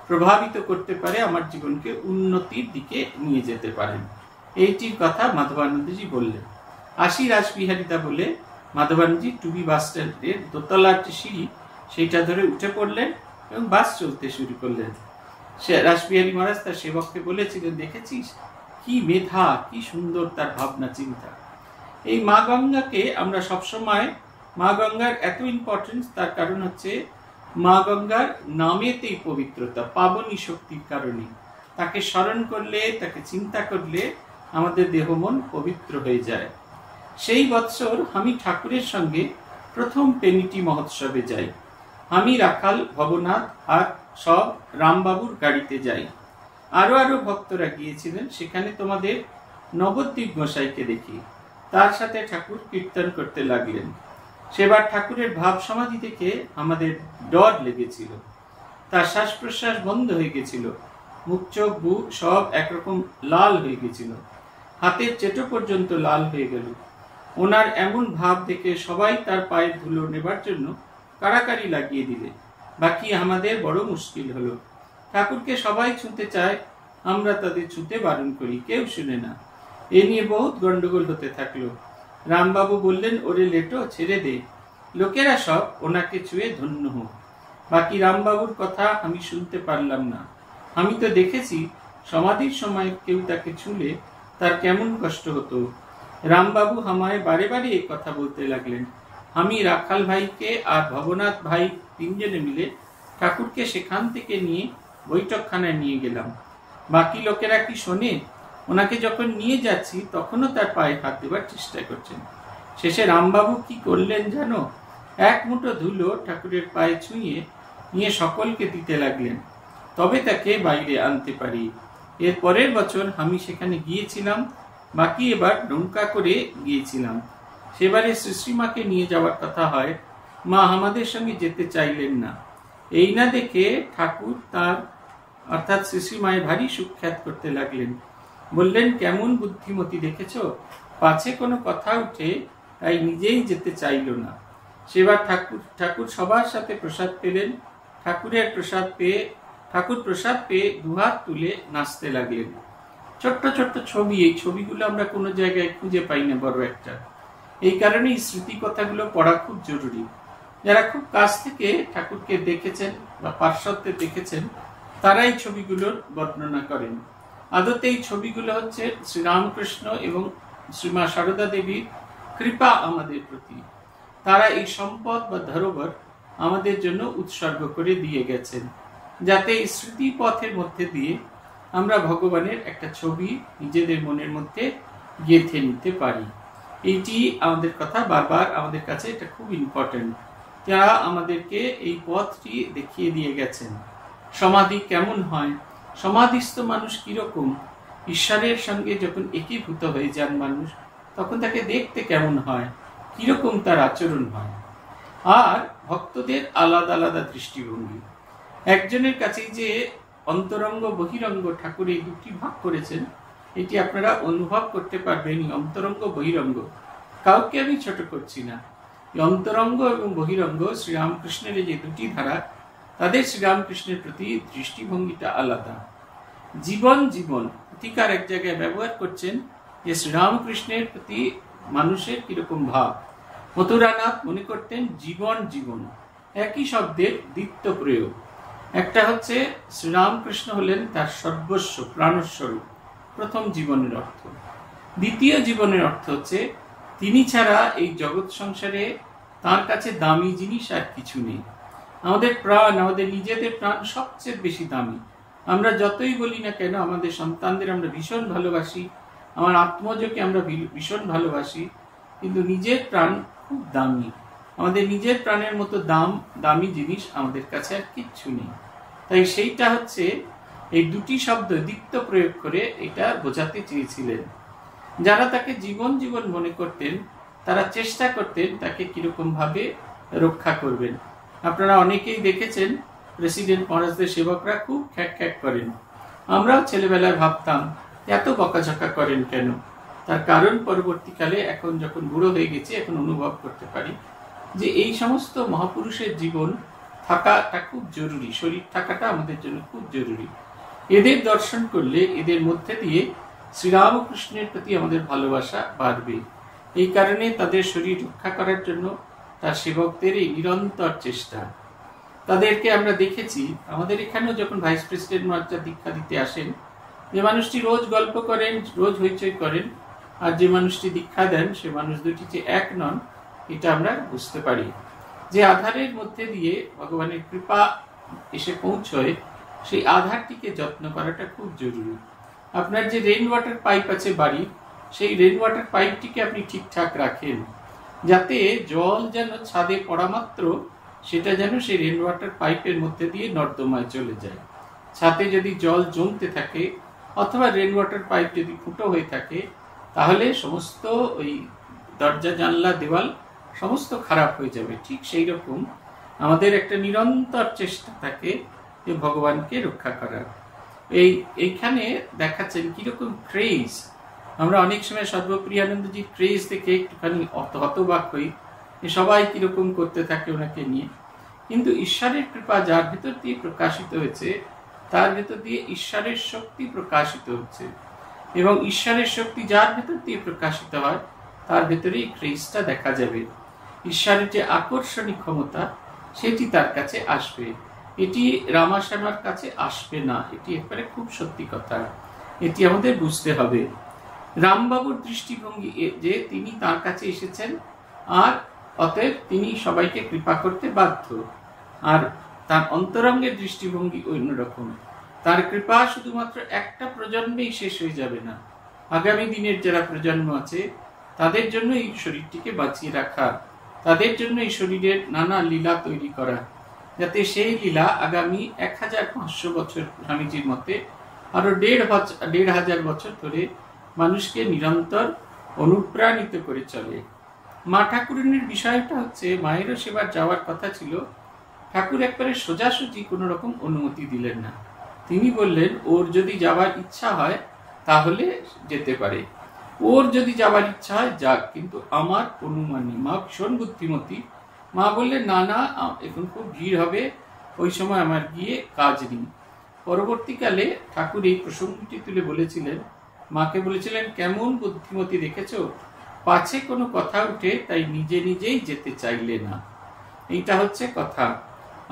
প্রভাবিত করতে পারে, আমার জীবনকে উন্নতির দিকে নিয়ে যেতে পারেন। এইটির কথা মাধবানন্দজি বললেন। আশি রাসবিহারীদা বলে মাধবানন্দজি টুবি বাস স্ট্যান্ডের দোতলার যে সিঁড়ি সেইটা ধরে উঠে পড়লেন এবং বাস চলতে শুরু করলেন। সে রাসবিহারী মহারাজ তার সেবককে বলেছিলেন, দেখেছিস কি মেধা, কি সুন্দর তার ভাবনা চিন্তা। এই মা গঙ্গাকে আমরা সবসময়, মা গঙ্গার এত ইম্পর্টেন্স, তার কারণ হচ্ছে মা গঙ্গার নামেতেই পবিত্রতা, পাবনী শক্তির কারণে। তাকে স্মরণ করলে, তাকে চিন্তা করলে আমাদের দেহ মন পবিত্র হয়ে যায়। সেই বৎসর আমি ঠাকুরের সঙ্গে প্রথম পেনিটি মহোৎসবে যাই। আমি, রাখাল, ভবনাথ আর সব রামবাবুর গাড়িতে যাই। আরো ভক্তরা গিয়েছিলেন। সেখানে তোমাদের নবদ্বীপ গোসাইকে দেখি। তার সাথে ঠাকুর কীর্তন করতে লাগলেন। সেবার ঠাকুরের ভাব সমাধি থেকে আমাদের ডর লেগেছিল। তার শ্বাস প্রশ্বাস বন্ধ হয়ে গেছিল, মুখ, চোখ, বুক সব একরকম লাল হয়ে গেছিল, হাতের চেটো পর্যন্ত লাল হয়ে গেল। ওনার এমন ভাব দেখে সবাই তার পায়ের ধুলো নেবার জন্য কাড়াকাড়ি লাগিয়ে দিলে। বাকি আমাদের বড় মুশকিল হলো। ঠাকুরকে সবাই ছুঁতে চায়, আমরা তাদের ছুঁতে বারণ করি, কেউ শুনে না। এ নিয়ে বহুত গন্ডগোল হতে থাকলো। রামবাবু বললেন, ওরে লেটো, ছেড়ে দে, লোকেরা সব ওনাকে ছুঁয়ে ধন্য হোক। বাকি রামবাবুর কথা আমি শুনতে পারলাম না। আমি তো দেখেছি সমাধির সময় কেউ তাকে ছুঁলে তার কেমন কষ্ট হতো। রামবাবু আমায় বারে বারে এই কথা বলতে লাগলেন। আমি, রাখাল ভাইকে আর ভবনাথ ভাই তিনজনে মিলে ঠাকুরকে সেখান থেকে নিয়ে বৈঠকখানায় নিয়ে গেলাম। বাকি লোকেরা কি শোনে? ওনাকে যখন নিয়ে যাচ্ছি তখনও তার পায়ে হাত দেবার চেষ্টা করছেন। শেষে রামবাবু কি করলেন জানো? এক মুঠো ধুলো ঠাকুরের পায়ে ছুঁয়ে নিয়ে সকলকে দিতে লাগলেন, তবে তাকে বাইরে আনতে পারি। এর পরের বছর আমি সেখানে গিয়েছিলাম। বাকি এবার নৌকা করে গিয়েছিলাম। সেবারে শ্রীশ্রীমাকে নিয়ে যাওয়ার কথা হয়, মা আমাদের সঙ্গে যেতে চাইলেন না। এই না দেখে ঠাকুর তার অর্থাৎ শ্রীশ্রীমায়ের ভারী সুখ্যাত করতে লাগলেন। বললেন, কেমন বুদ্ধিমতী দেখেছো, পাছে কোনো কথা উঠে তাই নিজেই যেতে চাইল না। সেবার ঠাকুর সবার সাথে প্রসাদ পেলেন। ঠাকুর প্রসাদ পেয়ে দুহাত তুলে নাচতে লাগলেন। ছোট্ট ছোট্ট ছবি, এই ছবিগুলো আমরা কোনো জায়গায় খুঁজে পাই না বড় একটা। এই কারণে এই স্মৃতি কথাগুলো পড়া খুব জরুরি। যারা খুব কাছ থেকে ঠাকুরকে দেখেছেন বা পার্শ্বত্বে দেখেছেন, তারা এই ছবিগুলোর বর্ণনা করেন। আদতে এই ছবিগুলো হচ্ছে শ্রীরামকৃষ্ণ এবং শ্রীমা সারদা দেবীর কৃপা আমাদের প্রতি। তারা এই সম্পদ বা ধরোহর আমাদের জন্য উৎসর্গ করে দিয়ে গেছেন, যাতে এই স্মৃতি পথের মধ্যে দিয়ে আমরা ভগবানের একটা ছবি নিজেদের মনের মধ্যে গেঁথে নিতে পারি। এইটি আমাদের কথা, বারবার আমাদের কাছে এটা খুব ইম্পর্টেন্ট। তারা আমাদেরকে এই পথটি দেখিয়ে দিয়ে গেছেন। সমাধি কেমন হয়, সমাধিস্থ মানুষ কিরকম, ঈশ্বরের সঙ্গে যখন একীভূত হয়ে যান মানুষ, তখন তাকে দেখতে কেমন হয়, কিরকম তার আচরণ হয়। আর ভক্তদের আলাদা আলাদা দৃষ্টিভঙ্গি। একজনের কাছে যে অন্তরঙ্গ বহিরঙ্গ ঠাকুর এই দুটি ভাগ করেছেন, এটি আপনারা অনুভব করতে পারবেন। অন্তরঙ্গ বহিরঙ্গ, কাউকে আমি ছোট করছি না। অন্তরঙ্গ এবং বহিরঙ্গ শ্রীরামকৃষ্ণের যে দুটি ধারা, তাদের শ্রীরামকৃষ্ণের প্রতি দৃষ্টিভঙ্গিটা আলাদা। জীবন জীবন অধিকার এক জায়গায় ব্যবহার করছেন যে শ্রীরামকৃষ্ণের প্রতি মানুষের কিরকম ভাব। মথুরানাথ মনে করতেন জীবন জীবন, একই শব্দের দ্বিত্ব প্রয়োগ। একটা হচ্ছে শ্রীরামকৃষ্ণ হলেন তার সর্বস্ব, প্রাণস্বরূপ, প্রথম জীবনের অর্থ। দ্বিতীয় জীবনের অর্থ হচ্ছে তিনি ছাড়া এই জগৎ সংসারে তার কাছে দামি জিনিস আর কিছু নেই। আমাদের প্রাণ, আমাদের নিজেদের প্রাণ সবচেয়ে বেশি দামি। আমরা যতই বলি না কেন, আমাদের সন্তানদের আমরা ভীষণ ভালোবাসি, আমার আত্মজকে আমরা ভীষণ ভালোবাসি, কিন্তু নিজের প্রাণ খুব দামি। আমাদের নিজের প্রাণের মতো দামি জিনিস আমাদের কাছে আর কিচ্ছু নেই। তাই সেইটা হচ্ছে এই দুটি শব্দ দ্বিত্ব প্রয়োগ করে এটা বোঝাতে চেয়েছিলেন। যারা তাকে জীবন জীবন মনে করতেন, তারা চেষ্টা করতেন তাকে কিরকম ভাবে রক্ষা করবেন। আপনারা অনেকেই দেখেছেন প্রেসিডেন্ট মহারাজদের সেবকরা খুব খ্যাক খ্যাক করেন। আমরাও ছেলেবেলায় ভাবতাম এত বকাঝকা করেন কেন। তার কারণ পরবর্তীকালে এখন যখন বুড়ো হয়ে গেছি, এখন অনুভব করতে পারি যে এই সমস্ত মহাপুরুষের জীবন থাকাটা খুব জরুরি, শরীর থাকাটা আমাদের জন্য খুব জরুরি। এদের দর্শন করলে এদের মধ্যে দিয়ে শ্রীরামকৃষ্ণের প্রতি আমাদের ভালোবাসা বাড়বে। এই কারণে তাদের শরীর রক্ষা করার জন্য তার সেবকদের এই নিরন্তর চেষ্টা। তাদেরকে আমরা দেখেছি আমাদের এখানেও যখন ভাইস প্রেসিডেন্ট মহারাজ দীক্ষা দিতে আসেন, যে মানুষটি রোজ গল্প করেন, রোজ হইচই করেন, আর যে মানুষটি দীক্ষা দেন সে মানুষ দুটি যে এক নন, এটা আমরা বুঝতে পারি। যে আধারের মধ্যে দিয়ে ভগবানের কৃপা এসে পৌঁছয়, সেই আধারটিকে যত্ন করাটা খুব জরুরি। আপনার যে রেইন ওয়াটার পাইপ আছে বাড়ি, সেই রেইন ওয়াটার পাইপটিকে আপনি ঠিকঠাক রাখেন, যাতে জল যেন ছাদে পড়া মাত্র সেটা যেন সেই রেইন ওয়াটার পাইপের মধ্যে দিয়ে নর্দমায় চলে যায়। ছাদে যদি জল জমতে থাকে অথবা রেইন ওয়াটার পাইপ যদি ফুটো হয়ে থাকে, তাহলে সমস্ত ওই দরজা জানলা দেওয়াল সমস্ত খারাপ হয়ে যাবে। ঠিক সেই রকম আমাদের একটা নিরন্তর চেষ্টা থাকে যে ভগবানকে রক্ষা করার। এইখানে দেখাচ্ছেন কিরকম ক্রেজ। আমরা অনেক সময় সর্বপ্রিয়ানন্দজির ক্রেজ দেখে একটুখানি হতবাক হই, সবাই কিরকম করতে থাকে ওনাকে নিয়ে। কিন্তু ঈশ্বরের কৃপা যার ভেতর দিয়ে প্রকাশিত হয়েছে, তার ভেতর দিয়ে ঈশ্বরের শক্তি প্রকাশিত হচ্ছে, এবং ঈশ্বরের শক্তি যার ভেতর দিয়ে প্রকাশিত হয় তার ভেতরে এই ক্রেজটা দেখা যাবে। ঈশ্বরের যে আকর্ষণীয় ক্ষমতা সেটি তার কাছে আসবে, এটি রামাশ্যামার কাছে আসবে না। এটি একবারে খুব সত্যি কথা, এটি আমাদের বুঝতে হবে। রামবাবুর দৃষ্টিভঙ্গি যে তিনি তার কাছে এসেছেন আর অতএব তিনি সবাইকে কৃপা করতে বাধ্য, আর তার অন্তরঙ্গের দৃষ্টিভঙ্গি অন্যরকম। তার কৃপা শুধুমাত্র একটা প্রজন্মেই শেষ হয়ে যাবে না, আগামী দিনের যারা প্রজন্ম আছে তাদের জন্য এই শরীরটিকে বাঁচিয়ে রাখা, তাদের জন্য এই শরীরের নানা লীলা তৈরি করা, যাতে সেই লীলা আগামী 1500 বছর স্বামীজির মতে আরো 1500 বছর ধরে মানুষকে নিরন্তর অনুপ্রাণিত করে চলে। মা ঠাকুরানীর বিষয়টা হচ্ছে, মায়েরও সেবার যাওয়ার কথা ছিল, ঠাকুর একবারে সোজাসুজি কোনো রকম অনুমতি দিলেন না। তিনি বললেন ওর যদি যাওয়ার ইচ্ছা হয় তাহলে যেতে পারে, ওর যদি যাওয়ার ইচ্ছা হয় যাক, কিন্তু আমার অনুমান নেই। মা ভীষণ বুদ্ধিমতী। মা বললেন না না, এখন খুব ভিড় হবে, ওই সময় আমার গিয়ে কাজ নেই। পরবর্তীকালে ঠাকুর এই প্রসঙ্গটি তুলে বলেছিলেন, মাকে বলেছিলেন, কেমন বুদ্ধিমতী দেখেছো, পাছে কোনো কথা উঠে তাই নিজে নিজেই যেতে চাইলে না। এইটা হচ্ছে কথা।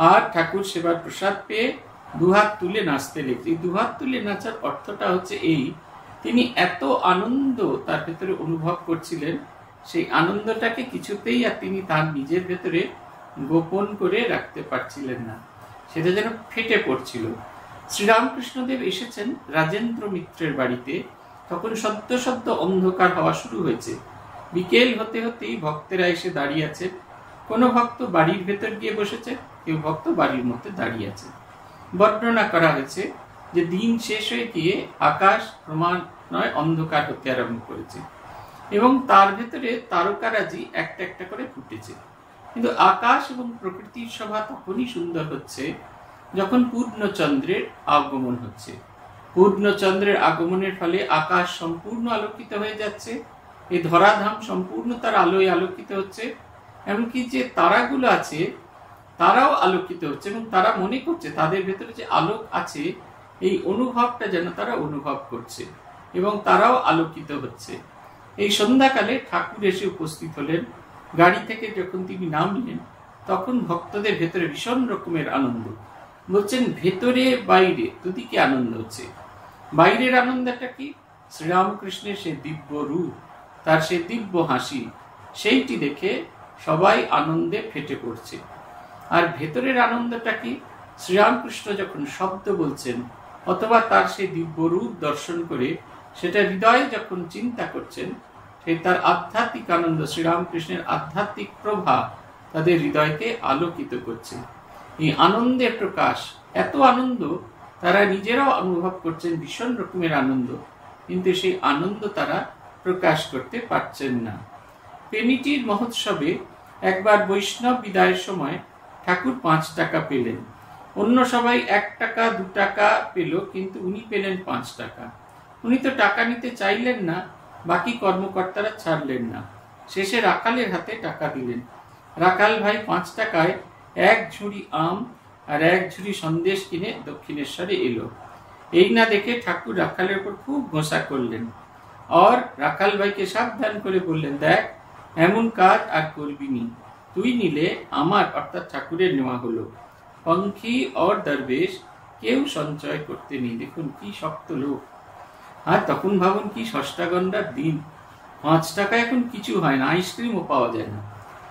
আর ঠাকুর সেবার প্রসাদ পেয়ে দুহাত তুলে নাচতে লেগেছে। এই দুহাত তুলে নাচার অর্থটা হচ্ছে এই, তিনি এত আনন্দ তার ভেতরে অনুভব করছিলেন, সেই আনন্দটাকে কিছুতেই আর তিনি তার নিজের ভেতরে গোপন করে রাখতে পারছিলেন না, সেটা যেন ফেটে পড়ছিল। শ্রীরামকৃষ্ণদেব এসেছেন রাজেন্দ্র মিত্রের বাড়িতে, তখন সদ্য সদ্য অন্ধকার হওয়া শুরু হয়েছে। বিকেল হতে হতেই ভক্তেরা এসে দাঁড়িয়ে আছেন। কোনো ভক্ত বাড়ির ভেতর গিয়ে বসেছে, কেউ ভক্ত বাড়ির মধ্যে দাঁড়িয়ে আছে। বর্ণনা করা হয়েছে যে দিন শেষ হয়ে গিয়ে আকাশ ক্রমান্বয়ে অন্ধকার হতে আরম্ভ করেছে এবং তার ভেতরে তারকারাজি একটা একটা করে ফুটেছে। কিন্তু আকাশ এবং প্রকৃতির শোভা তখনই সুন্দর হচ্ছে যখন পূর্ণচন্দ্রের আগমন হচ্ছে। পূর্ণচন্দ্রের আগমনের ফলে আকাশ সম্পূর্ণ আলোকিত হয়ে যাচ্ছে, এই ধরাধাম সম্পূর্ণ তার আলোয় আলোকিত হচ্ছে, এমনকি যে তারাগুলো আছে তারাও আলোকিত হচ্ছে এবং তারা মনে করছে তাদের ভেতরে যে আলোক আছে, এই অনুভবটা যেন তারা অনুভব করছে এবং তারাও আলোকিত হচ্ছে। এই সন্ধ্যাকালে ঠাকুর এসে উপস্থিত হলেন। গাড়ি থেকে যখন তিনি নামলেন তখন ভক্তদের ভেতরে ভীষণ রকমের আনন্দ। বলছেন ভেতরে বাইরে দুদিকে আনন্দ হচ্ছে। বাইরের আনন্দটা কি? শ্রীরামকৃষ্ণের সে দিব্য রূপ, তার সে দিব্য হাসি, সেইটি দেখে সবাই আনন্দে ফেটে পড়ছে। আর ভেতরের আনন্দটা কি? শ্রীরামকৃষ্ণ যখন শব্দ বলছেন অথবা তার সেই দিব্য রূপ দর্শন করে সেটা হৃদয়ে যখন চিন্তা করছেন, সেই তার আধ্যাত্মিক আনন্দ, শ্রীরামকৃষ্ণের আধ্যাত্মিক প্রভা তাদের হৃদয়কে আলোকিত করছে। এই আনন্দের প্রকাশ, এত আনন্দ তারা নিজেরাও অনুভব করছেন, ভীষণ রকমের আনন্দ, কিন্তু সেই আনন্দ তারা প্রকাশ করতে পারছেন না। পেনিটির মহোৎসবে একবার বৈষ্ণব বিদায়ের সময় ঠাকুর 5 টাকা পেলেন। অন্য সবাই 1 টাকা 2 টাকা পেল, কিন্তু উনি পেলেন 5 টাকা। উনি তো টাকা নিতে চাইলেন না, বাকি কর্মকর্তারা ছাড়লেন না। শেষে রাখালের হাতে টাকা দিলেন। রাখাল ভাই 5 টাকায় 1 ঝুড়ি আম আর 1 ঝুড়ি সন্দেশ কিনে দক্ষিণেশ্বরে এলো। এই না দেখে ঠাকুর রাখালের উপর খুব ঘোষা করলেন আর রাখাল ভাইকে সাবধান করে বললেন, দেখ এমন কাজ আর করবি নি, তুই নিলে আমার অর্থাৎ ঠাকুরের নেওয়া হলো। পঙ্খী আর দরবেশ কেউ সঞ্চয় করতে নেই। দেখুন কি শক্ত লোক। আর তখন ভাবুন কি ষষ্ঠাগন্ডার দিন, 5 টাকা এখন কিছু হয় না, আইসক্রিমও পাওয়া যায় না।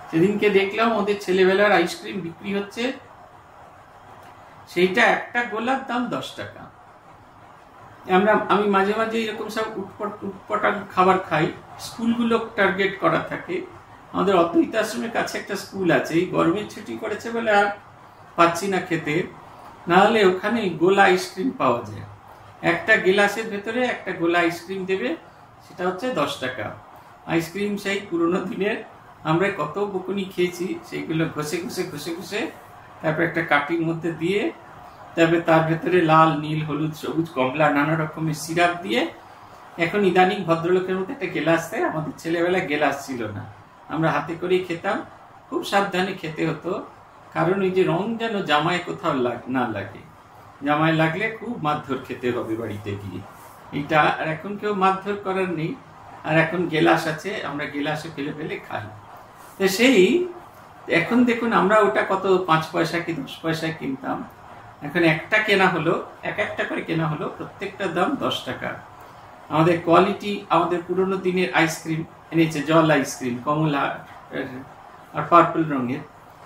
সেদিনকে দেখলাম ওদের ছেলেবেলার আইসক্রিম বিক্রি হচ্ছে, সেইটা একটা গোলার দাম 10 টাকা। আমি মাঝে মাঝে এরকম সব উটপটাং খাবার খাই, স্কুলগুলো টার্গেট করা থাকে। আমাদের অদ্বৈত আশ্রমের কাছে একটা স্কুল আছে, এই গরমের ছুটি করেছে বলে আর পাচ্ছি না খেতে, না হলে ওখানে গোলা আইসক্রিম পাওয়া যায়। একটা গেলাসের ভেতরে একটা গোলা আইসক্রিম দেবে, সেটা হচ্ছে 10 টাকা। আইসক্রিম সেই পুরোনো দিনের, আমরা কত বকুনি খেয়েছি, সেইগুলো ঘষে ঘষে ঘষে ঘষে তারপর একটা কাঠির মধ্যে দিয়ে, তারপরে তার ভেতরে লাল নীল হলুদ সবুজ কমলা নানা রকমের সিরাপ দিয়ে, এখন ইদানিং ভদ্রলোকের মধ্যে একটা গেলাস দেয়। আমাদের ছেলেবেলায় গেলাস ছিল না, আমরা হাতে করেই খেতাম, খুব সাবধানে খেতে হতো, কারণ ওই যে রং যেন জামায় কোথাও না লাগে, জামায় লাগলে খুব মারধর খেতে হবে বাড়িতে গিয়ে। এটা আর এখন কেউ মারধর করার নেই, আর এখন গেলাস আছে, আমরা গেলাসে ফেলে ফেলে খাই। তো সেই এখন দেখুন আমরা ওটা কত 5 পয়সা কি 10 পয়সায় কিনতাম, এখন একটা কেনা হলো, একটা করে কেনা হলো, প্রত্যেকটা দাম 10 টাকা। আমাদের কোয়ালিটি, আমাদের পুরোনো দিনের আইসক্রিম এনেছে, জল আইসক্রিম কমলা আর পার্পল রঙের,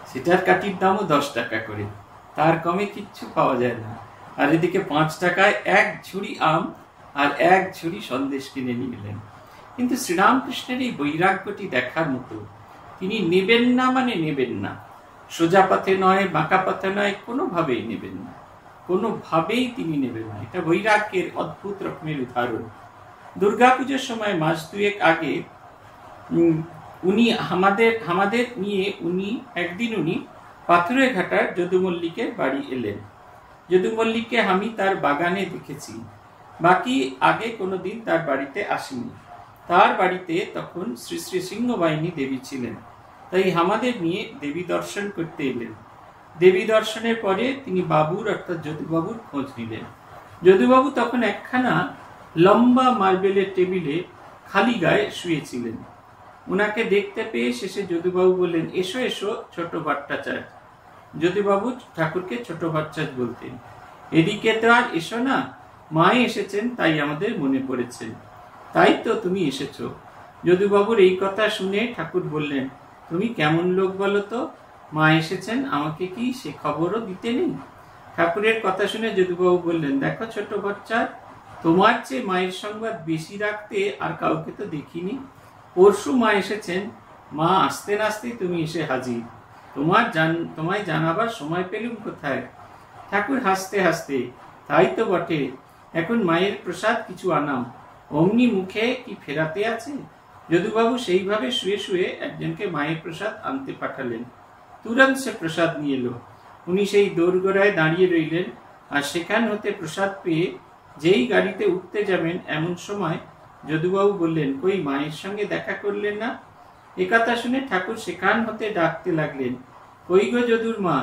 সেটার কাঠির দামও 10 টাকা করে, তার কমে কিচ্ছু পাওয়া যায় না। আর এদিকে 5 টাকায় 1 ঝুড়ি আম আর 1 ঝুড়ি সন্দেশ কিনে নিয়ে এলেন। কিন্তু শ্রীরামকৃষ্ণের এই বৈরাগ্যটি দেখার মতো। তিনি নেবেন না মানে নেবেন না, সোজা পথে নয়, বাঁকা পথে নয়, কোনোভাবেই নেবেন না, কোনোভাবেই তিনি নেবেন না। এটা বৈরাগ্যের অদ্ভুত রকমের উদাহরণ। দুর্গাপুজোর সময় মাস 2 আগে উনি আমাদের নিয়ে একদিন উনি পাথুরে ঘাটার যদু মল্লিকের বাড়ি এলেন। যদু মল্লিককে আমি তার বাগানে দেখেছি, বাকি আগে কোনোদিন তার বাড়িতে আসিনি। তার বাড়িতে তখন শ্রী শ্রী সিংহবাহিনী দেবী ছিলেন, তাই আমাদের নিয়ে দেবী দর্শন করতে এলেন। দেবী দর্শনের পরে তিনি বাবুর অর্থাৎ যদুবাবুর খোঁজ নিলেন। যদুবাবু তখন একখানা লম্বা মার্বেলের টেবিলে খালি গায়ে শুয়েছিলেন। ওনাকে দেখতে পেয়ে শেষে যদুবাবু বললেন, এসো এসো ছোট ভট্টাচার্য। যদুবাবু ঠাকুরকে ছোট ভট্টাচার্য বলতেন। এদিকে তো আর এসো না, মা এসেছেন তাই আমাদের মনে পড়েছেন। তাই তো তুমি এসেছো। যদুবাবুর এই কথা শুনে ঠাকুর বললেন, তুমি কেমন লোক বলো তো, মা এসেছেন, আমাকে কি সে খবরও দিতে নেই? ঠাকুরের কথা শুনে যদুবাবু বললেন, দেখো ছোট ভট্টাচার্য, তোমার চেয়ে মায়ের সংবাদ বেশি রাখতে আর কাউকে তো দেখিনি। পরশু মা এসেছেন, মা আসতে নাসতেই তুমি এসে হাজির। তোমায় জানাবার সময় পেলুম কোথায়? ঠাকুর হাসতে হাসতে, তাই তো বটে, এখন মায়ের প্রসাদ কিছু আনাম, অমনি মুখে কি ফেরাতে আছে? যদুবাবু সেইভাবে শুয়ে শুয়ে একজনকে মায়ের প্রসাদ আনতে পাঠালেন। তুরন্ত সে প্রসাদ নিয়ে এলো। উনি সেই দোরগোড়ায় দাঁড়িয়ে রইলেন, আর সেখান হতে প্রসাদ পেয়ে যেই গাড়িতে উঠতে যাবেন এমন সময় যদুবাবু বললেন, কই মায়ের সঙ্গে দেখা করলেন না? একথা শুনে ঠাকুর সেখান হতে ডাকতে লাগলেন, কই গো যদুর মা,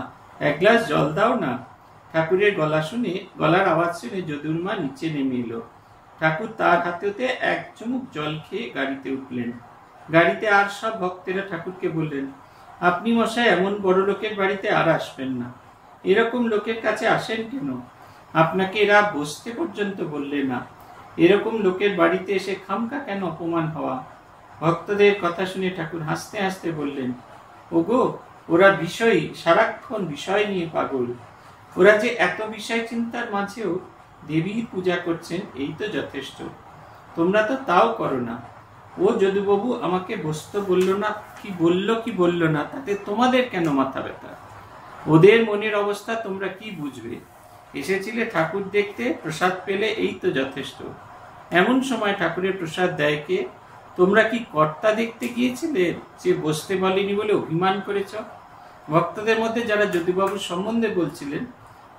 এক গ্লাস জল দাও না। ঠাকুরের গলার আওয়াজ শুনে যদুর মা নিচে নেমে এলো। ঠাকুর তার হাতেতে এক চুমুক জল খেয়ে গাড়িতে উঠলেন। গাড়িতে আর সব ভক্তেরা ঠাকুরকে বললেন, আপনি মশাই এমন বড় লোকের বাড়িতে আর আসবেন না। এরকম লোকের কাছে আসেন কেন? আপনাকে এরা বসতে পর্যন্ত বললে না। এরকম লোকের বাড়িতে এসে খামকা কেন অপমান হওয়া? ভক্তদের কথা শুনে ঠাকুর হাসতে হাসতে বললেন, ওগো, ওরা সারাক্ষণ বিষয় নিয়ে পাগল। ওরা যে এত বিষয় চিন্তার মাঝেও দেবীর পূজা করছেন, এই তো যথেষ্ট। তোমরা তো তাও করো না। ও যদুবাবু আমাকে বসতে বলল না, কি বলল না, তাতে তোমাদের কেন মাথা ব্যথা? ওদের মনের অবস্থা তোমরা কি বুঝবে? এসেছিলে ঠাকুর দেখতে, প্রসাদ পেলে, এই তো যথেষ্ট। এমন সময় ঠাকুরের প্রসাদ দেয় কে? তোমরা কি কর্তা দেখতে গিয়েছিলে যে বসতে বলেনি বলে অভিমান করেছ? ভক্তদের মধ্যে যারা যদুবাবুর সম্বন্ধে বলছিলেন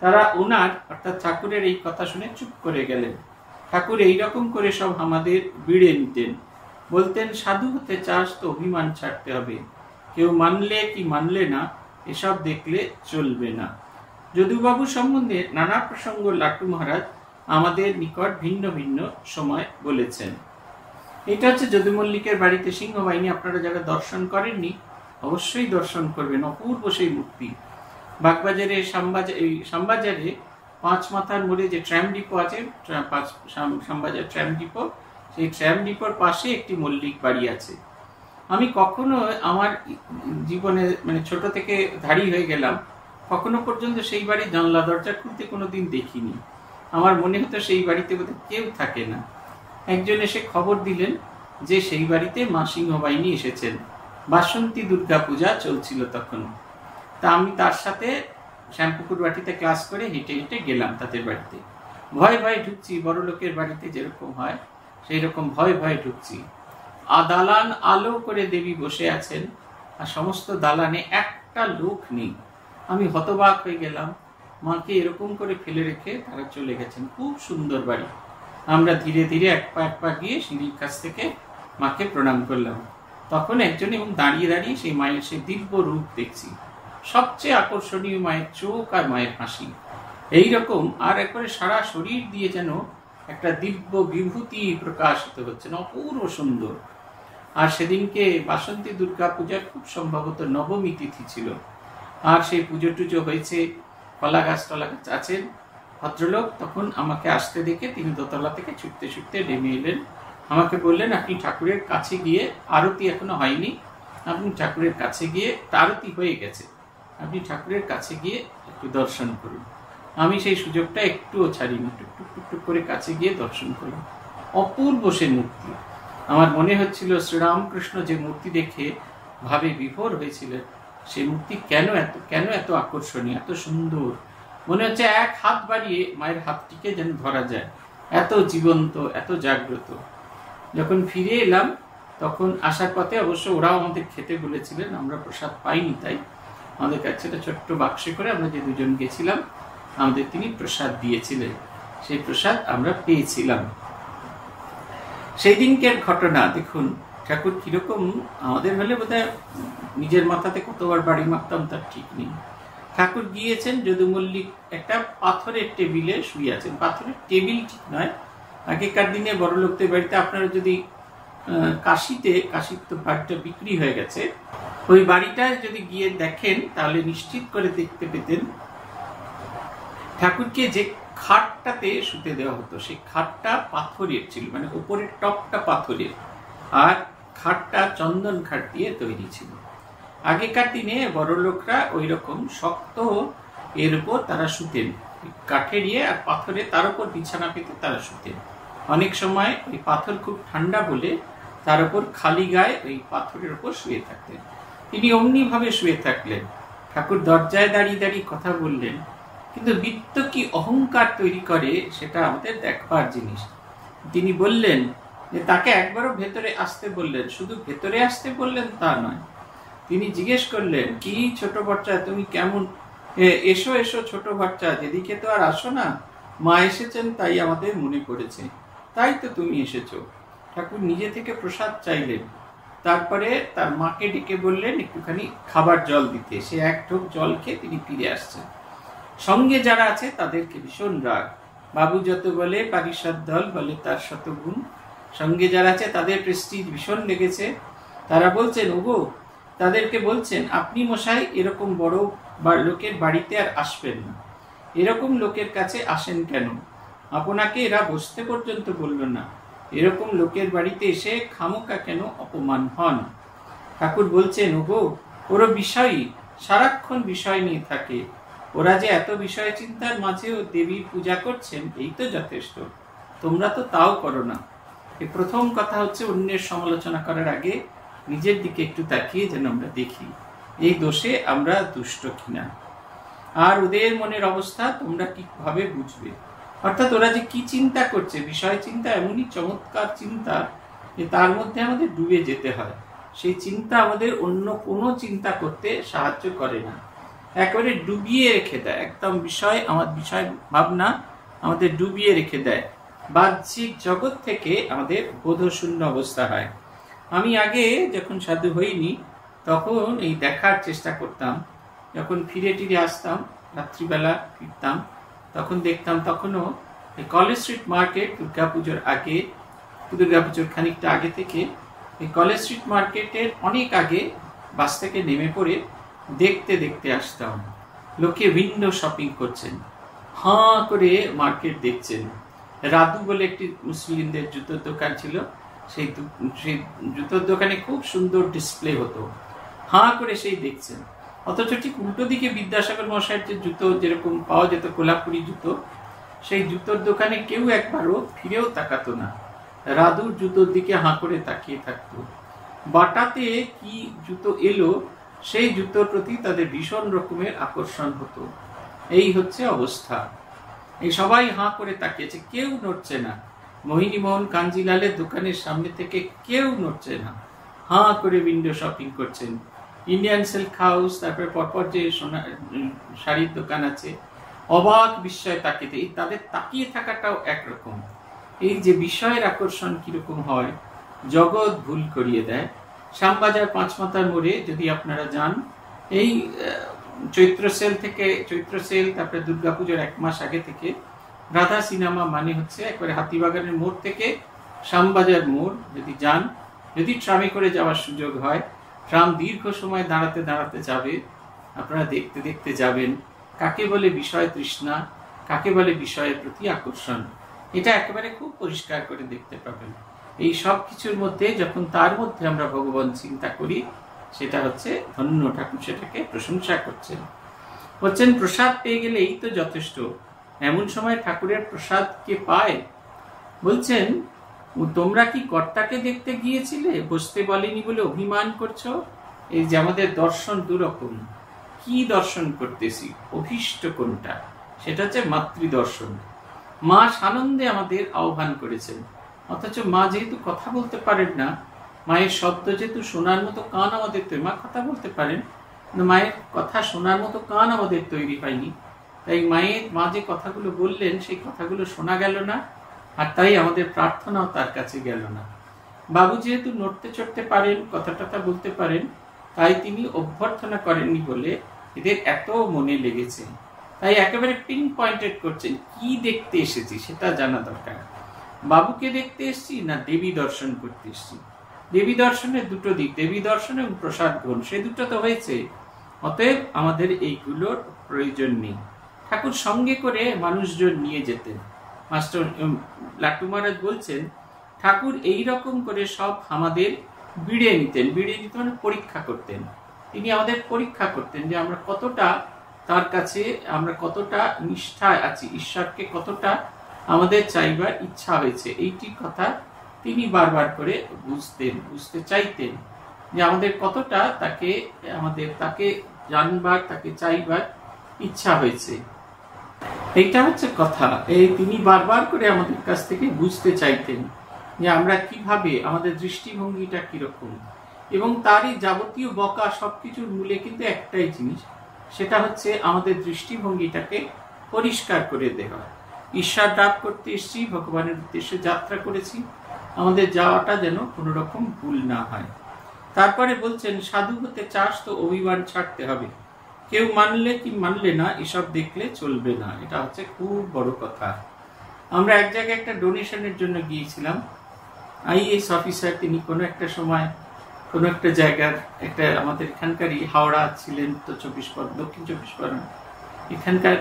তারা ওনার অর্থাৎ ঠাকুরের এই কথা শুনে চুপ করে গেলেন। ঠাকুর এইরকম করে সব আমাদের বিড়ে নিতেন, বলতেন, সাধু হতে চাস তো অভিমান ছাড়তে হবে। কেউ মানলে কি মানলে না এসব দেখলে চলবে না। যদুবাবু সম্বন্ধে নানা প্রসঙ্গ লাট্টু মহারাজ আমাদের নিকট ভিন্ন ভিন্ন সময় বলেছেন। এটা হচ্ছে যদু মল্লিকের বাড়িতে সিংহবাহিনী। আপনারা যারা দর্শন করেননি অবশ্যই দর্শন করবেন। অপূর্ব সেই মূর্তি। বাগবাজারে শ্যামবাজারে 5 মাথার মোড়ে যে ট্রাম ডিপো আছে, শ্যামবাজার ট্রাম ডিপো, সেই ট্রাম ডিপোর পাশে একটি মল্লিক বাড়ি আছে। আমি কখনো আমার জীবনে ছোট থেকে ধাড়ি হয়ে গেলাম, কখনো পর্যন্ত সেই বাড়ির জানলা দরজা খুলতে কোনোদিন দেখিনি। আমার মনে হতো সেই বাড়িতে বোধহয় কেউ থাকে না। একজন এসে খবর দিলেন যে সেই বাড়িতে মা সিংহবাহিনী এসেছেন। বাসন্তী দুর্গা পূজা চলছিল তখন। তা আমি তার সাথে শ্যামপুকুর বাটিতে ক্লাস করে হেঁটে হেঁটে গেলাম তাদের বাড়িতে। ভয় ভয় ঢুকছি, বড় লোকের বাড়িতে যেরকম হয় সেই রকম ভয় ভয় ঢুকছি। দালান আলো করে দেবী বসে আছেন, আর সমস্ত দালানে একটা লোক নেই। আমি হতবাক হয়ে গেলাম। মাকে এরকম করে ফেলে রেখে তারা চলে গেছেন। খুব সুন্দর বাড়ি। আমরা ধীরে ধীরে এক পা গিয়ে সিঁড়ির কাছ থেকে মাকে প্রণাম করলাম। তখন একজন এবং দাঁড়িয়ে দাঁড়িয়ে সেই মায়ের সেই দিব্য রূপ দেখছি। সবচেয়ে আকর্ষণীয় মায়ের চোখ আর মায়ের হাসি এইরকম, আর একবারে সারা শরীর দিয়ে যেন একটা দিব্য বিভূতি প্রকাশিত হচ্ছে, অপূর্ব সুন্দর। আর সেদিনকে বাসন্তী দুর্গা পূজা খুব সম্ভবত নবমী তিথি ছিল। আর সেই পুজো টুজো হয়েছে, কলা গাছ টলা গাছ আছেন। ভদ্রলোক তখন আমাকে আসতে দেখে তিনি দোতলা থেকে ছুটতে ছুটতে নেমে এলেন। আমাকে বললেন, আপনি ঠাকুরের কাছে গিয়ে, আরতি এখনো হয়নি, আপনি ঠাকুরের কাছে গিয়ে, আরতি হয়ে গেছে, আপনি ঠাকুরের কাছে গিয়ে একটু দর্শন করুন। আমি সেই সুযোগটা একটুও ছাড়িনি, টুকটুক করে কাছে গিয়ে দর্শন করলাম। অপূর্ব সে মূর্তি। আমার মনে হচ্ছিল শ্রীরামকৃষ্ণ যে মূর্তি দেখে ভাবে বিভোর হয়েছিলেন, সেই মূর্তি কেন এত আকর্ষণীয়, এত সুন্দর। মনে হচ্ছে এক হাত বাড়িয়ে মায়ের হাতটিকে যেন ধরা যায়, এত জীবন্ত, এত জাগ্রত। যখন ফিরে এলাম তখন আসার পথে অবশ্য ওরাও আমাদের খেতে বলেছিলেন, আমরা প্রসাদ পাইনি, তাই আমাদের কাছে একটা ছোট্ট বাক্সে করে আমরা যে দুজন গেছিলাম আমাদের তিনি প্রসাদ দিয়েছিলেন, সেই প্রসাদ আমরা পেয়েছিলাম। সেই দিনকের ঘটনা দেখুন, ঠাকুর কিরকম, আমাদের হলে বোধহয় নিজের মাথাতে কতবার বাড়ি মারতাম তার ঠিক নেই। ঠাকুর গিয়েছেন যদু মল্লিক একটা পাথরের টেবিলে শুয়ে আছেন। পাথরের টেবিল ঠিক নয়, আগেকার দিনে বড় লোকদের বাড়িতে আপনারা যদি কাশির তো বাড়িটা বিক্রি হয়ে গেছে, ওই বাড়িটা যদি গিয়ে দেখেন তাহলে নিশ্চিত করে দেখতে পেতেন ঠাকুরকে যে খাটটাতে শুতে দেওয়া হতো সেই খাটটা পাথরের ছিল, মানে উপরের টপটা পাথরের, আর খাটটা চন্দন খাট দিয়ে তৈরি ছিল। আগেকার দিনে বড় লোকরা ওই রকম শক্ত এর উপর তারা শুতেন, কাঠের আর পাথরে তার উপর বিছানা পেতে তারা শুতেন। অনেক সময় ওই পাথর খুব ঠান্ডা বলে তার উপর খালি গায়ে ওই পাথরের উপর শুয়ে থাকতেন। তিনি অমনি ভাবে শুয়ে থাকলেন। ঠাকুর দরজায় দাঁড়িয়ে দাঁড়িয়ে কথা বললেন, কিন্তু বৃত্ত কি অহংকার তৈরি করে সেটা আমাদের দেখবার জিনিস। তিনি বললেন যে তাকে একবারও ভেতরে আসতে বললেন, শুধু ভেতরে আসতে বললেন তা নয়, তিনি জিজ্ঞেস করলেন, কি ছোট বাচ্চা তুমি কেমন, এসো এসো ছোট বাচ্চা, যেদিকে তো আর আসো না, মা এসেছেন তাই আমাদের মনে পড়েছে, তাই তো তুমি এসেছো। ঠাকুর নিজে থেকে প্রসাদ চাইলেন, তারপরে তার মাকে ডেকে বললেন একটুখানি খাবার জল দিতে। সে এক ঢোক জল খেয়ে তিনি ফিরে আসছেন। সঙ্গে যারা আছে তাদেরকে ভীষণ রাগ, বাবু যত বলে পারিষদ দল বলে তার শতগুণ। সঙ্গে যারা আছে তাদের প্রেস্টিজ ভীষণ লেগেছে। তারা বলছেন, ওগো, তাদেরকে বলছেন আপনি মশাই এরকম বড় লোকের বাড়িতে আর আসবেন না, এরকম লোকের কাছে আসেন কেন, আপনাকে এরা বসতে পর্যন্ত বলল না, এরকম লোকের বাড়িতে এসে খামোকা কেন অপমান হন। ঠাকুর বলছেন, ওগো, ওরা বিষয়ই, সারাক্ষণ বিষয় নিয়ে থাকে, ওরা যে এত বিষয় চিন্তার মাঝেও দেবীর পূজা করছেন এই তো যথেষ্ট, তোমরা তো তাও করো না। এই প্রথম কথা হচ্ছে, অন্যের সমালোচনা করার আগে নিজের দিকে একটু তাকিয়ে যেন আমরা দেখি এই দোষে আমরা দুষ্ট কিনা, আর ওদের মনের অবস্থা তোমরা কিভাবে বুঝবে। অর্থাৎ ওরা যে কি চিন্তা করছে, বিষয় চিন্তা এমনই চমৎকার চিন্তা যে তার মধ্যে আমাদের ডুবে যেতে হয়। সেই চিন্তা আমাদের অন্য কোনো চিন্তা করতে সাহায্য করে না, একেবারে ডুবিয়ে রেখে দেয়, একদম বিষয় ভাবনা আমাদের ডুবিয়ে রেখে দেয়, বাহ্যিক জগৎ থেকে আমাদের বোধশূন্য অবস্থা হয়। আমি আগে যখন সাধু হইনি তখন এই দেখার চেষ্টা করতাম, যখন ফিরে টিরে আসতাম, রাত্রিবেলা ফিরতাম, তখন দেখতাম তখনও কলেজ স্ট্রিট মার্কেট, দুর্গাপুজোর আগে, দুর্গাপুজোর খানিকটা আগে থেকে এই কলেজ স্ট্রিট মার্কেটের অনেক আগে বাস থেকে নেমে পড়ে দেখতে দেখতে আসতাম লোকে উইন্ডো শপিং করছেন, হাঁ করে মার্কেট দেখছেন। রাদু বলে একটি মুসলিমদের জুতোর দোকান ছিল, সেই জুতোর দোকানে খুব সুন্দর ডিসপ্লে হতো, হাঁ করে সেই দেখছেন। অথচ ঠিক উল্টো দিকে বিদ্যাসাগর মশাইয়ের যে জুতো যেরকম পাওয়া যেত, কোলাপুরি জুতো, সেই জুতোর দোকানে কেউ একবারও ফিরেও তাকাতো না, রাদুর জুতোর দিকে হাঁ করে তাকিয়ে থাকতো। বাটাতে কি জুতো এলো সেই জুতোর প্রতি তাদের ভীষণ রকমের আকর্ষণ হতো। এই হচ্ছে অবস্থা। এই সবাই হাঁ করে তাকিয়েছে, কেউ নড়ছে না। মোহিনীমোহন কাঞ্জিলালের দোকানের সামনে থেকে কেউ নড়ছে না, হাঁ করে উইন্ডো শপিং করছেন। ইন্ডিয়ান সিল্ক হাউস, তারপরে পরপর যে সোনা শাড়ির দোকান আছে, অবাক বিস্ময় তাকিয়ে, তাদের তাকিয়ে থাকাটাও একরকম। এই যে বিষয়ের আকর্ষণ কিরকম হয়, জগৎ ভুল করিয়ে দেয়। শ্যামবাজার পাঁচমাথার মোড়ে যদি আপনারা যান, এই চৈত্র সেল, তারপরে দুর্গাপুজোর 1 মাস আগে থেকে রাধা সিনেমা মানে হচ্ছে একবারে হাতিবাগানের মোড় থেকে শ্যামবাজার মোড় যদি যান, যদি ট্রামে করে যাওয়ার সুযোগ হয়, ট্রাম দীর্ঘ সময় দাঁড়াতে দাঁড়াতে যাবে, আপনারা দেখতে দেখতে যাবেন কাকে বলে বিষয় তৃষ্ণা, কাকে বলে বিষয়ের প্রতি আকর্ষণ। এটা একেবারে খুব পরিষ্কার করে দেখতে পাবেন। এই সব কিছুর মধ্যে যখন তার মধ্যে আমরা ভগবান চিন্তা করি, সেটা হচ্ছে ধন্য। ঠাকুর সেটাকে প্রশংসা করছেন, বলছেন প্রসাদ পেয়ে গেলে এই তো যথেষ্ট। এমন সময় ঠাকুরের প্রসাদ কে পায়? বলছেন, তোমরা কি কর্তাকে দেখতে গিয়েছিলে, বসতে বলেনি বলে অভিমান করছো? এই যে আমাদের দর্শন দুরকম, কি দর্শন করতেছি, অভীষ্ট কোনটা? সেটা হচ্ছে মাতৃদর্শন। মা সানন্দে আমাদের আহ্বান করেছেন, অথচ মা যেহেতু কথা বলতে পারেন না, মায়ের শব্দ যেহেতু শোনার মতো কান আমাদের তৈরি, মা কথা বলতে পারেন, মায়ের কথা শোনার মতো কান আমাদের তৈরি হয়নি, তাই মা যে কথাগুলো বললেন সেই কথাগুলো শোনা গেল না, আর তাই আমাদের প্রার্থনাও তার কাছে গেল না। বাবু যেহেতু নড়তে চড়তে পারেন, কথা টথা বলতে পারেন, তাই তিনি অভ্যর্থনা করেননি বলে এদের এত মনে লেগেছে। তাই একেবারে পিন পয়েন্টেড করছেন, কি দেখতে এসেছি সেটা জানা দরকার। বাবুকে দেখতে এসেছি না দেবী দর্শন করতে এসেছি? দেবী দর্শনের দুটো দিক, দেবী দর্শন এবং প্রসাদ গ্রহণ, সে দুটো তো হয়েছে। অতএব আমাদের এইগুলোর প্রয়োজন নেই। ঠাকুর সঙ্গে করে মানুষজন নিয়ে যেতেন। মাস্টার লাট্টু মহারাজ বলছেন, ঠাকুর এই রকম করে সব আমাদের বিড়ে নিতেন মানে পরীক্ষা করতেন। তিনি আমাদের পরীক্ষা করতেন যে আমরা কতটা তার কাছে, আমরা কতটা নিষ্ঠায় আছি, ঈশ্বরকে কতটা আমাদের চাইবার ইচ্ছা হয়েছে। এইটি কথা তিনি বারবার করে বুঝতে চাইতেন, যে আমাদের কতটা তাকে জানবার, তাকে চাইবার ইচ্ছা হয়েছে। এইটা হচ্ছে কথা। তিনি বারবার করে আমাদের কাছ থেকে বুঝতে চাইতেন যে আমরা কিভাবে, আমাদের দৃষ্টিভঙ্গিটা কিরকম। এবং তারই যাবতীয় বকা সবকিছুর মূলে কিন্তু একটাই জিনিস, সেটা হচ্ছে আমাদের দৃষ্টিভঙ্গিটাকে পরিষ্কার করে দেওয়া। ঈশ্বর ডাক করতে এসেছি, ভগবানের উদ্দেশ্যে যাত্রা করেছি, আমাদের যাওয়াটা যেন কোনো রকম ভুল না হয়। তারপরে বলছেন, সাধু হতে চাস তো অভিমান ছাড়তে হবে, কেউ মানলে কি মানলে না এসব দেখলে চলবে না। এটা হচ্ছে খুব বড় কথা। আমরা এক জায়গায় একটা ডোনেশনের জন্য গিয়েছিলাম। আইএএস অফিসার, তিনি কোনো একটা সময় কোনো একটা জায়গার একটা আমাদের এখানকারই হাওড়া ছিলেন, তো দক্ষিণ 24 পরগনা এখানকার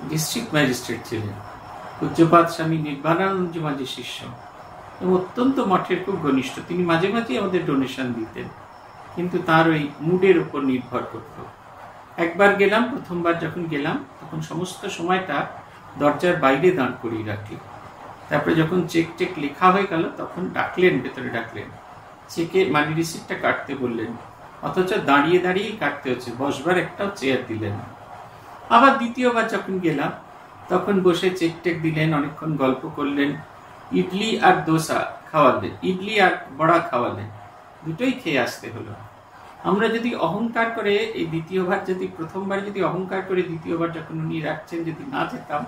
ডিস্ট্রিক্ট ম্যাজিস্ট্রেট ছিলেন, পূজ্যপাদ স্বামী নির্বাণানন্দ মাঝির শিষ্য এবং অত্যন্ত মঠের খুব ঘনিষ্ঠ। তিনি মাঝে মাঝে আমাদের ডোনেশন দিতেন, কিন্তু তার ওই মুডের উপর নির্ভর করত। একবার গেলাম, প্রথমবার যখন গেলাম তখন সমস্ত সময়টা দরজার বাইরে দাঁড় করিয়ে রাখলেন। তারপরে যখন চেক লেখা হয়ে গেল তখন ডাকলেন, ভেতরে ডাকলেন, চেকে মানি রিসিপ্টটা কাটতে বললেন, অথচ দাঁড়িয়ে দাঁড়িয়েই কাটতে হচ্ছে, বসবার একটাও চেয়ার দিলেন না। আবার দ্বিতীয়বার যখন গেলাম তখন বসে চেক দিলেন, অনেকক্ষণ গল্প করলেন, ইডলি আর দোসা খাওয়ালেন, ইডলি আর বড়া খাওয়ালেন, দুটোই খেয়ে আসতে হলো। আমরা যদি অহংকার করে এই দ্বিতীয়বার, যদি প্রথমবার যদি অহংকার করে দ্বিতীয়বার যখন উনি রাখছেন যদি না যেতাম,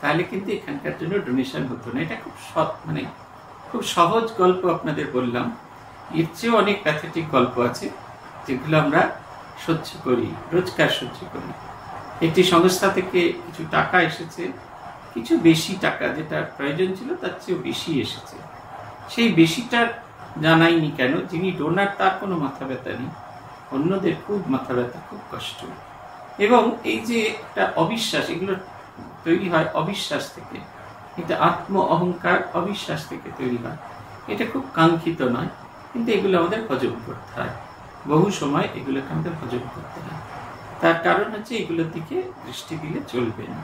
তাহলে কিন্তু এখানকার জন্য ডোনেশন হতো না। এটা খুব সহজ গল্প আপনাদের বললাম। এর চেয়েও অনেক প্যাথেটিক গল্প আছে যেগুলো আমরা সহ্য করি, রোজকার সহ্য করি। একটি সংস্থা থেকে কিছু টাকা এসেছে, কিছু বেশি টাকা, যেটা প্রয়োজন ছিল তার চেয়েও বেশি এসেছে। সেই বেশিটার জানাইনি কেন, যিনি ডোনার তার কোনো মাথা ব্যথা নেই, অন্যদের খুব মাথা ব্যথা, খুব কষ্ট। এবং এই যে একটা অবিশ্বাস, এগুলো তৈরি হয় অবিশ্বাস থেকে, এটা আত্ম অহংকার অবিশ্বাস থেকে তৈরি হয়। এটা খুব কাঙ্ক্ষিত নয়, কিন্তু এগুলো আমাদের হজম করতে হয়, বহু সময় এগুলোকে আমাদের হজম করতে হয়। তার কারণ হচ্ছে এগুলোর দিকে দৃষ্টি দিলে চলবে না।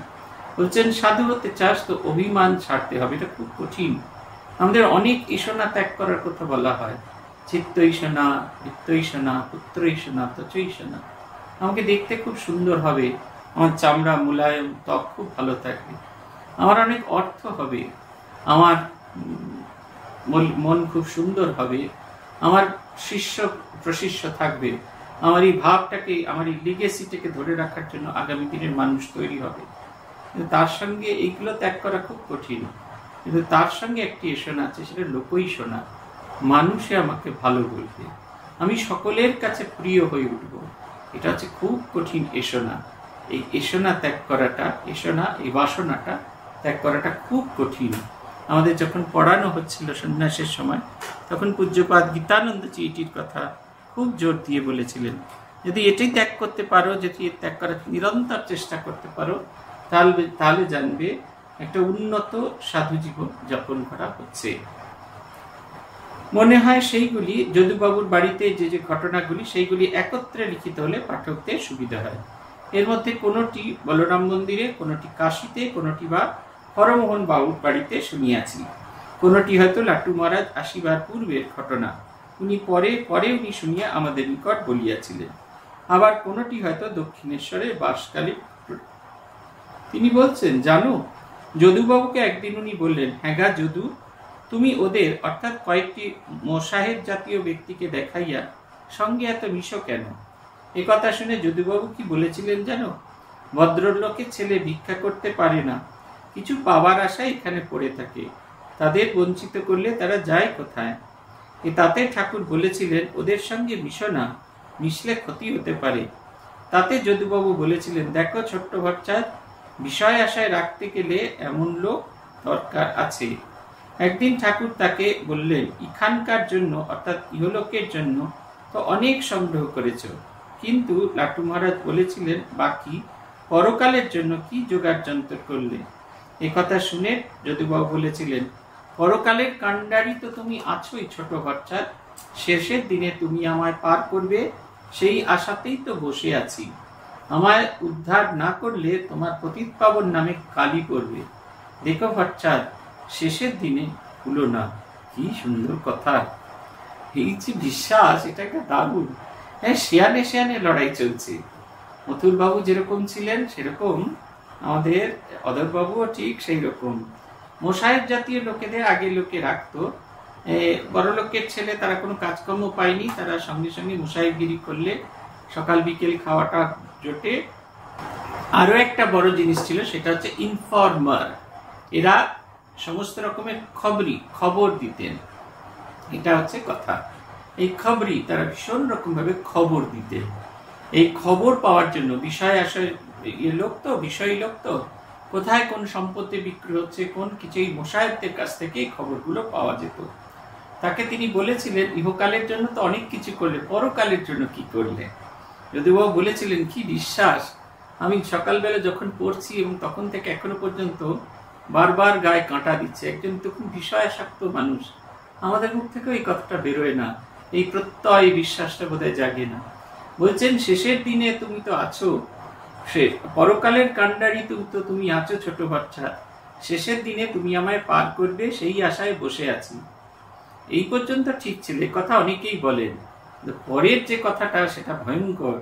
বলছেন, সাধু হতে চাস তো অভিমান ছাড়তে হবে। এটা খুব কঠিন। আমাদের অনেক ঈশনা ত্যাগ করার কথা বলা হয়, চিত্ত ঈশনা, বৃত্ত ঈশনা, পুত্র ঈশনা, ত্বচ ঈশনা। আমাকে দেখতে খুব সুন্দর হবে, আমার চামড়া মুলায়ম, ত্বক খুব ভালো থাকবে, আমার অনেক অর্থ হবে, আমার মন খুব সুন্দর হবে, আমার শিষ্য প্রশিষ্য থাকবে, আমার এই ভাবটাকে, আমার এই লিগেসিটাকে ধরে রাখার জন্য আগামী দিনের মানুষ তৈরি হবে। কিন্তু তার সঙ্গে এইগুলো ত্যাগ করা খুব কঠিন। কিন্তু তার সঙ্গে একটি ঈশনা আছে, সেটা লোকঈশনা। মানুষে আমাকে ভালো বলবে, আমি সকলের কাছে প্রিয় হয়ে উঠব। এটা হচ্ছে খুব কঠিন ঈশনা। এই ঈশনা ত্যাগ করাটা, ঈশনা এই বাসনাটা ত্যাগ করাটা খুব কঠিন। আমাদের যখন পড়ানো হচ্ছিল সন্ন্যাসের সময়, তখন পূজ্যপাদ গীতানন্দজি এটির কথা খুব জোর দিয়ে বলেছিলেন, যদি এটাই ত্যাগ করতে পারো, যদি ত্যাগ করার নিরন্তর চেষ্টা করতে পারো, তাহলে জানবে একটা উন্নত সাধু জীবন যাপন করা হচ্ছে। মনে হয় সেইগুলি যদুবাবুর বাড়িতে যে যে ঘটনাগুলি, সেইগুলি একত্রে লিখিত হলে পাঠকদের সুবিধা হয়। এর মধ্যে কোনোটি বলরাম মন্দিরে, কোনোটি কাশীতে, কোনোটি বা হরমোহন বাবুর বাড়িতে শুনিয়াছি, কোনোটি হয়তো লাট্টু মহারাজ আসিবার পূর্বের ঘটনা, উনি পরে উনি শুনিয়া আমাদের নিকট বলিয়াছিলেন। আবার কোনোটি হয়তো দক্ষিণেশ্বরের বাসকালে। তিনি বলছেন, জানো, যদুবাবুকে একদিন উনি বললেন, হ্যাঁ গা যদু, তুমি ওদের অর্থাৎ কয়েকটি মোসাহেব জাতীয় ব্যক্তিকে দেখাইয়া সঙ্গে এত মিশো কেন? এ কথা শুনে যদুবাবু কি বলেছিলেন জানো? ভদ্রলোকের ছেলে ভিক্ষা করতে পারে না, কিছু পাওয়ার আশায় এখানে পড়ে থাকে, তাদের বঞ্চিত করলে তারা যায় কোথায়? তাতে ঠাকুর বলেছিলেন ওদের সঙ্গে মিশো না, মিশলে ক্ষতি হতে পারে। তাতে যদুবাবু বলেছিলেন, দেখো ছোট্ট ভট্টাচার্য, বিষয় আশায় রাখতে গেলে এমন লোক দরকার আছে। একদিন ঠাকুর তাকে বললেন, এখানকার জন্য অর্থাৎ ইহলোকের জন্য তো অনেক সংগ্রহ করেছ, কিন্তু লাটু মহারাজ বলেছিলেন বাকি পরকালের জন্য কি জোগাড় যন্ত্র করলে? একথা শুনে যদুবাবু বলেছিলেন, পরকালের কাণ্ডারি তো তুমি আছোই ছোট ভট্টাচার্য, শেষের দিনে তুমি আমায় পার করবে সেই আশাতেই তো বসে আছি। আমায় উদ্ধার না করলে তোমার পতিত পাবন নামে কালি পড়বে। দেখো ভট্টাচার্য, শেষের দিনে ভুলো না। কি সুন্দর কথা! এই যে বিশ্বাস, এটা একটা দারুণ। হ্যাঁ, শিয়ানে শিয়ানে লড়াই চলছে। মথুর বাবু যেরকম ছিলেন সেরকম আমাদের অধরবাবুও ঠিক সেই রকম। মোসাহেব জাতীয় লোকেদের আগে লোকে রাখতো, বড় লোকের ছেলে তারা কোনো কাজকর্ম পায়নি, তারা সঙ্গে সঙ্গে মোসাহেবগিরি করলে সকাল বিকেল খাওয়াটা জোটে। আরো একটা বড় জিনিস ছিল, সেটা হচ্ছে ইনফর্মার। এরা সমস্ত রকমের খবর দিতেন, এটা হচ্ছে কথা। এই খবরই তারা ভীষণ রকম ভাবে খবর দিতেন। এই খবর পাওয়ার জন্য বিষয় আশয় বিষয়ী লোক তো কোথায় কোন সম্পত্তি বিক্রি হচ্ছে, কোন কিছু, এই মোসাহেবদের কাছ থেকে এই খবরগুলো পাওয়া যেত। তাকে তিনি বলেছিলেন, ইহকালের জন্য তো অনেক কিছু করলে, পরকালের জন্য কি করলে? যদিও বলেছিলেন, কি বিশ্বাস! আমি সকালবেলা যখন পড়ছি এবং তখন থেকে এখনো পর্যন্ত বারবার গায়ে কাঁটা দিচ্ছে। একজন তখন বিষয়াসক্ত মানুষ, আমাদের মুখ থেকে এই কথাটা বেরোয় না, এই প্রত্যয় বিশ্বাসটা বোধহয় জাগে না। বলছেন, শেষের দিনে তুমি তো আছো, পরকালের কাণ্ডারি তুমি আছো ছোট বাচ্চা, শেষের দিনে তুমি আমায় পার করবে সেই আশায় বসে আছি। এই পর্যন্ত ঠিক ছিল, কথা অনেকেই বলেন। পরের যে কথাটা সেটা ভয়ঙ্কর।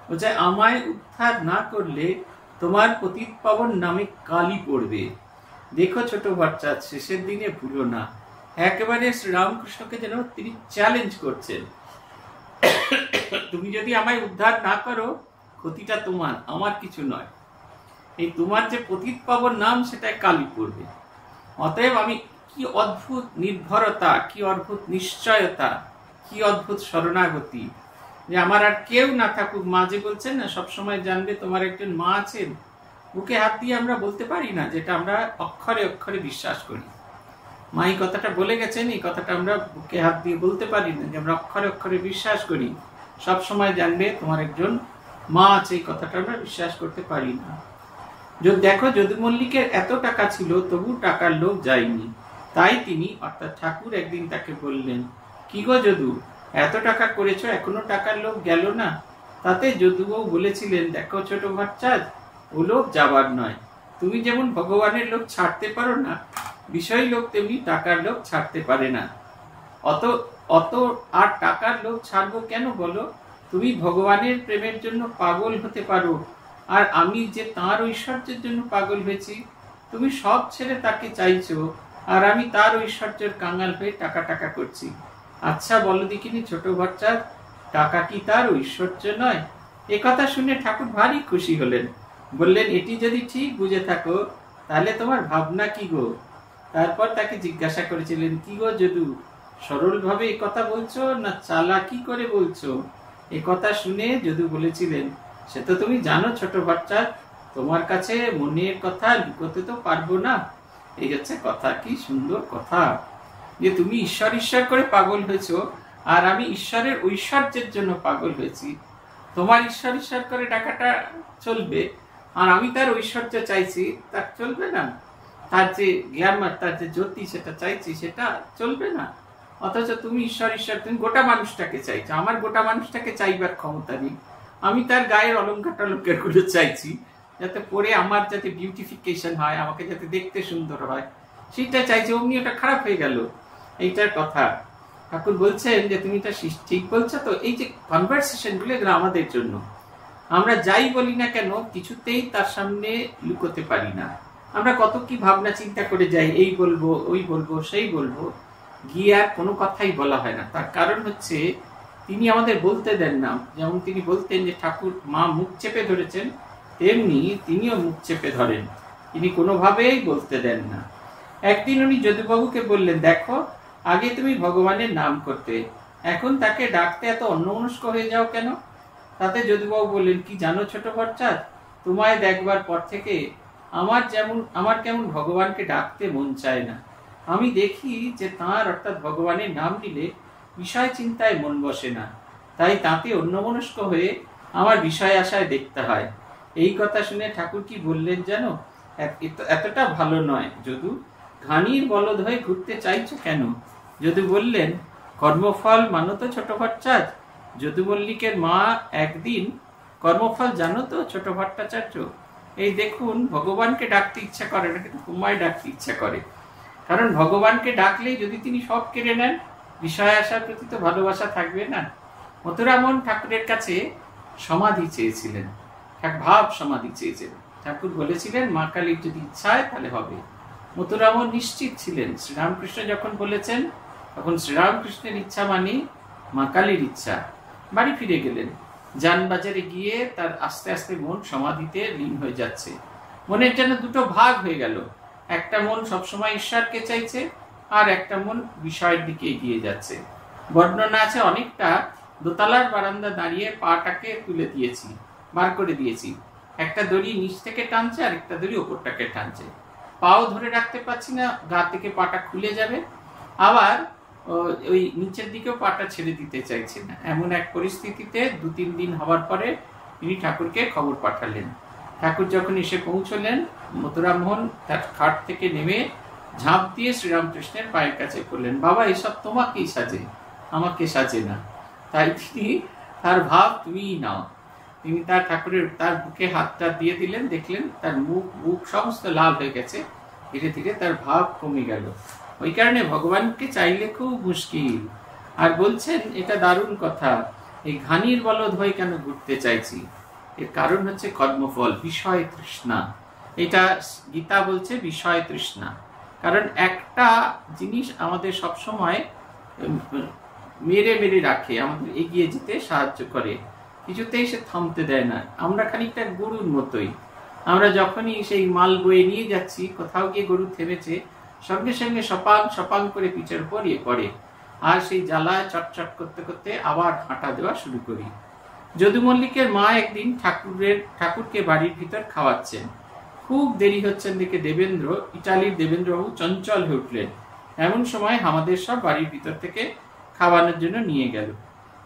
বলছে, আমায় উদ্ধার না করলে তোমার পতিত পাবন নামে কালি পড়বে। দেখো ছোট বাচ্চা, শেষের দিনে ভুলো না। একেবারে শ্রীরামকৃষ্ণকে যেন তিনি চ্যালেঞ্জ করছেন, তুমি যদি আমায় উদ্ধার না করো, ক্ষতিটা তোমার, আমার কিছু নয়। এই তোমার যে পতিত পাবন নাম, সেটাই কালি পড়বে। অতএব আমি, কি অদ্ভুত নির্ভরতা, কি অদ্ভুত নিশ্চয়তা, কি অদ্ভুত শরণাগতি, যে আমার আর কেউ না থাকুক। মা যে বলছেন না, সবসময় জানবে তোমার একজন মা আছেন, বুকে হাত দিয়ে আমরা বলতে পারি না, যেটা আমরা অক্ষরে অক্ষরে বিশ্বাস করি। মা এই কথাটা বলে গেছেন, এই কথাটা আমরা বুকে হাত দিয়ে বলতে পারি না, যে আমরা অক্ষরে অক্ষরে বিশ্বাস করি। সব সময় জানবে তোমার একজন মা আছে, এই কথাটা আমরা বিশ্বাস করতে পারি না। দেখো, যদু মল্লিকের এত টাকা ছিল, তবু টাকার লোভ যায়নি। তাই তিনি অর্থাৎ ঠাকুর একদিন তাকে বললেন, কি গো যদু, এত টাকা করেছো, এখনো টাকার লোভ গেল না? তাতে যদুবাবু বলেছিলেন, দেখো ছোট ভট্টাচার্য, ও লোভ যাবার নয়। তুমি যেমন ভগবানের লোভ ছাড়তে পারো না, বিষয় লোভ তেমনি টাকার লোভ ছাড়তে পারে না। অত আর টাকার লোভ ছাড়বো কেন বলো? তুমি ভগবানের প্রেমের জন্য পাগল হতে পারো, আর আমি যে তাঁর ঐশ্বর্যের জন্য পাগল হয়েছি। তুমি সব ছেড়ে তাকে চাইছো, আর আমি তার ঐশ্বর্যের কাঙাল হয়ে টাকা টাকা করছি। আচ্ছা বলো দেখিনি ছোট ভট্টাচার্য, টাকা কি তার ঐশ্বর্য নয়? এ কথা শুনে ঠাকুর ভারী খুশি হলেন। বললেন, এটি যদি ঠিক বুঝে থাকো, তাহলে তোমার ভাবনা কি গো? তারপর তাকে জিজ্ঞাসা করেছিলেন, কি গো যদু, সরল ভাবে এ কথা বলছো না চালাকি করে বলছো? এ কথা শুনে যদু বলেছিলেন, সে তো তুমি জানো ছোট ভট্টাচার্য, তোমার কাছে মনের কথা লুকোতে তো পারবো না। এই হচ্ছে কথা। কি সুন্দর কথা, যে তুমি ঈশ্বর ঈশ্বর করে পাগল হয়েছো, আর আমি ঈশ্বরের ঐশ্বর্যের জন্য পাগল হয়েছি। তোমার ঈশ্বর ঈশ্বর করে টাকাটা চলবে, আর আমি তার ঐশ্বর্য চাইছি, তা চলবে না। তার যে গ্ল্যামার, তার যে জ্যোতি, সেটা চাইছি, সেটা চলবে না। অথচ তুমি ঈশ্বর ঈশ্বর, তুমি গোটা মানুষটাকে চাইছো। আমার গোটা মানুষটাকে চাইবার ক্ষমতা নেই। আমি তার গায়ের অলঙ্কার টলঙ্কার গুলো চাইছি, যাতে পরে আমার যাতে বিউটিফিকেশন হয়, আমাকে যাতে দেখতে সুন্দর হয়, সেটা চাইছি। অমনি ওটা খারাপ হয়ে গেল। এইটার কথা ঠাকুর বলছেন যে তুমি এটা ঠিক বলছো তো। এই যে কনভারসেশন গুলো, এগুলো আমাদের জন্য। আমরা যাই বলি না কেন, কিছুতেই তার সামনে লুকোতে পারি না। আমরা কত কি ভাবনা চিন্তা করে যাই, এই বলবো, ওই বলবো, সেই বলবো, গিয়ে আর কোনো কথাই বলা হয় না। তার কারণ হচ্ছে তিনি আমাদের বলতে দেন না। যেমন তিনি বলতেন যে ঠাকুর মা মুখ চেপে ধরেছেন, তেমনি তিনিও মুখ চেপে ধরেন, তিনি কোনোভাবেই বলতে দেন না। একদিন উনি যদুবাবুকে বললেন, দেখো আগে তুমি ভগবানের নাম করতে, এখন তাকে ডাকতে এত অন্যমনস্ক হয়ে যাও কেন? তাতে যদুবাবু বললেন, কি জানো ছোট ভট্টাচার্য, তোমায় দেখবার পর থেকে আমার কেমন ভগবানকে ডাকতে মন চায় না। আমি দেখি যে তাঁর অর্থাৎ ভগবানের নাম নিলে বিষয় চিন্তায় মন বসে না, তাই তাতে অন্যমনস্ক হয়ে আমার বিষয় আশায় দেখতে হয়। এই কথা শুনে ঠাকুর কি বললেন জানো, এতটা ভালো নয় যদু, ঘানির বলদ হয়ে ঘুরতে চাইছো কেন? যদু বললেন, কর্মফল মানো তো ছোট ভট্টাচার্য? যদু মল্লিকের মা একদিন, কর্মফল জানো তো ছোট ভট্টাচার্য? এই দেখুন, ভগবানকে ডাকতে ইচ্ছা করে না, কিন্তু তোমায় ডাকতে ইচ্ছা করে। কারণ ভগবানকে ডাকলেই যদি তিনি সব কেড়ে নেন, বিষয় আসার প্রতি তো ভালোবাসা থাকবে না। মথুরামোহন ঠাকুরের কাছে সমাধি চেয়েছিলেন, ভাব সমাধি চেয়েছিলেন। ঠাকুর বলেছিলেন, মা কালীর যদি ইচ্ছা হয় তাহলে হবে। মথুরামোহন নিশ্চিত ছিলেন, শ্রীরামকৃষ্ণ যখন বলেছেন তখন শ্রীরামকৃষ্ণের ইচ্ছা মানে মা কালীর ইচ্ছা। বাড়ি ফিরে গেলেন। যানবাজারে গিয়ে তার আস্তে আস্তে মন সমাধিতে লীন হয়ে যাচ্ছে। মনের যেন দুটো ভাগ হয়ে গেল, একটা মন সবসময় ঈশ্বরকে চাইছে, আর একটা মন বিষয়ের দিকে এগিয়ে যাচ্ছে। বর্ণনা আছে, অনেকটা দোতলার বারান্দা দাঁড়িয়ে পাটাকে তুলে দিয়েছি, বার করে দিয়েছি, একটা দড়ি নিচ থেকে টানছে আর একটা দড়ি ওপরটাকে টানছে, পাও ধরে রাখতে পারছি না, গা থেকে পাটা খুলে যাবে, আবার ওই নিচের দিকেও পাটা ছেড়ে দিতে চাইছে না। এমন এক পরিস্থিতিতে 2-3 দিন হওয়ার পরে তিনি ঠাকুরকে খবর পাঠালেন। ঠাকুর যখন এসে পৌঁছলেন, মথুরামোহন তার খাট থেকে নেমে ঝাঁপ দিয়ে শ্রীরামকৃষ্ণের পায়ের কাছে পড়লেন, বাবা এসব তোমাকেই সাজে, আমাকে সাজে না। তাই তিনি তার ভাব তুমিই নাও। তিনি তার ঠাকুরের তার বুকে হাতটা দিয়ে দিলেন, দেখলেন তার মুখ সমস্ত লাল হয়ে গেছে, ধীরে ধীরে তার ভাব কমে গেল। ওই কারণে ভগবানকে চাইলে খুব মুশকিল। আর বলছেন, এটা দারুণ কথা, এই ঘানির বলদ হয়ে কেন ঘুরতে চাইছি, এর কারণ হচ্ছে কর্মফল, বিষয় তৃষ্ণা। এটা গীতা বলছে বিষয় তৃষ্ণা। কারণ একটা জিনিস আমাদের সবসময় মেরে মেরে রাখে, আমাদের এগিয়ে যেতে সাহায্য করে, কিছুতেই সে থামতে দেয় না। আমরা খানিকটা গরুর মতোই, আমরা যখনই সেই মাল বয়ে নিয়ে যাচ্ছি, কোথাও গিয়ে গরু থেমেছে, সঙ্গে সঙ্গে সপাং সপাং করে পিঠের উপর পড়ে, আর সেই জ্বালায় চটচট করতে করতে আবার হাঁটা দেওয়া শুরু করি। যদু মল্লিকের মা একদিন ঠাকুরকে বাড়ির ভিতর খাওয়াচ্ছেন। খুব দেরি হচ্ছেন দেখে দেবেন্দ্র, ইটালির দেবেন্দ্রবাবু চঞ্চল হয়ে উঠলেন। এমন সময় আমাদের সব বাড়ির ভিতর থেকে খাওয়ানোর জন্য নিয়ে গেল।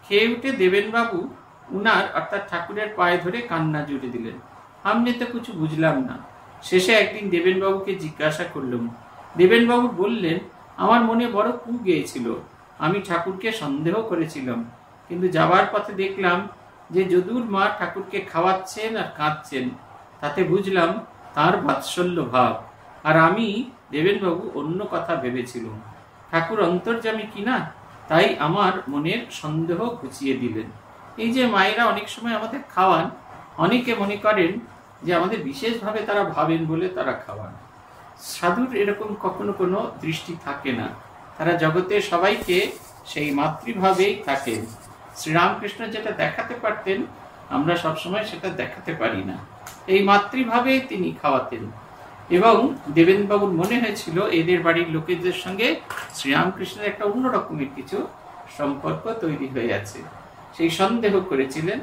খেয়ে উঠে দেবেনবাবু উনার অর্থাৎ ঠাকুরের পায়ে ধরে কান্না জুড়ে দিলেন। আমি তো কিছু বুঝলাম না। শেষে একদিন দেবেনবাবুকে জিজ্ঞাসা করলাম। দেবেনবাবু বললেন, আমার মনে বড় কু গিয়েছিল, আমি ঠাকুরকে সন্দেহ করেছিলাম, কিন্তু যাবার পথে দেখলাম যে যদুর মা ঠাকুরকে খাওয়াচ্ছেন আর কাঁদছেন, তাতে বুঝলাম তার বাৎসল্য ভাব, আর আমি দেবেনবাবু অন্য কথা ভেবেছিলাম। ঠাকুর অন্তর্যামী কিনা, তাই আমার মনের সন্দেহ ঘুচিয়ে দিলেন। এই যে মায়েরা অনেক সময় আমাদের খাওয়ান, অনেকে মনে করেন যে আমাদের বিশেষভাবে তারা ভাবেন বলে তারা খাওয়ান। সাধুর এরকম কখনো কোনো দৃষ্টি থাকে না, তারা জগতের সবাইকে সেই মাতৃভাবেই থাকেন। শ্রীরামকৃষ্ণ যেটা দেখাতে পারতেন, আমরা সবসময় সেটা দেখাতে পারি না। এই মাতৃভাবেই তিনি খাওয়াতেন। এবং দেবেনবাবুর মনে হয়েছিল এদের বাড়ির লোকেদের সঙ্গে শ্রীরামকৃষ্ণের একটা অন্যরকমের কিছু সম্পর্ক তৈরি হয়ে আছে, সেই সন্দেহ করেছিলেন।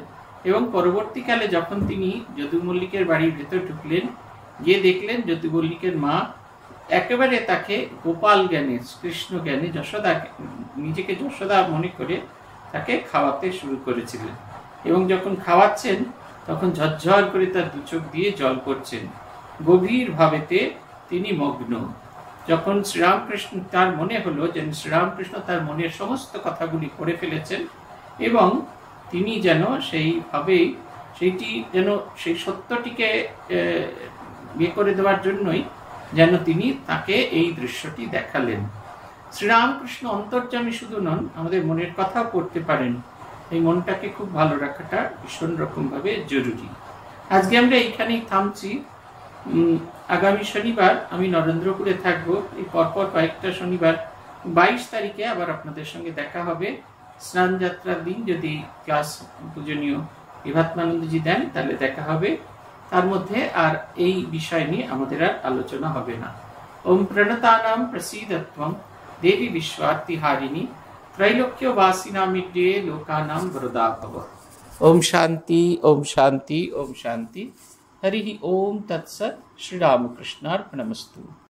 এবং পরবর্তীকালে যখন তিনি যদু মল্লিকের বাড়ির ভেতর ঢুকলেন, গিয়ে দেখলেন যদু মল্লিকের মা একেবারে তাকে গোপাল জ্ঞানে, কৃষ্ণ জ্ঞানে, যশোদা, নিজেকে যশোদা মনে করে তাকে খাওয়াতে শুরু করেছিলেন। এবং যখন খাওয়াচ্ছেন তখন ঝরঝর করে তার দু চোখ দিয়ে জল পড়ছেন, গভীর ভাবেতে তিনি মগ্ন। যখন শ্রীরামকৃষ্ণ তার মনে হলো যে শ্রীরামকৃষ্ণ তার মনের সমস্ত কথাগুলি পড়ে ফেলেছেন এবং তিনি যেন সেইভাবেই সেইটি যেন সেই সত্যটিকে ইয়ে করে দেওয়ার জন্যই যেন তিনি তাকে এই দৃশ্যটি দেখালেন। শ্রীরামকৃষ্ণ অন্তর্যামী শুধু নন, আমাদের মনের কথাও পড়তে পারেন। এই মনটাকে খুব ভালো রাখাটা ভীষণ রকমভাবে জরুরি। আজকে আমরা এইখানেই থামছি। আগামী শনিবার আমি নরেন্দ্রপুরে থাকবো। এই পরপর কয়েকটা শনিবার 22 তারিখে আবার আপনাদের সঙ্গে দেখা হবে। স্নান যাত্রার দিন যদি ক্লাস পূজনীয় বিভাত্মানন্দজি দেন তাহলে দেখা হবে। তার মধ্যে আর এই বিষয় নিয়ে আমাদের আর আলোচনা হবে না। ওম প্রণতানাম প্রসীদত্বম দেবী বিশ্বার্তিহারিণী त्रैलोक्यवासिनामिड्ये लोकानां वरदा भव। ओम शांति ओम शांति ओम शांति। हरि ओम तत्सत्। श्री रामकृष्णार्पणमस्तु।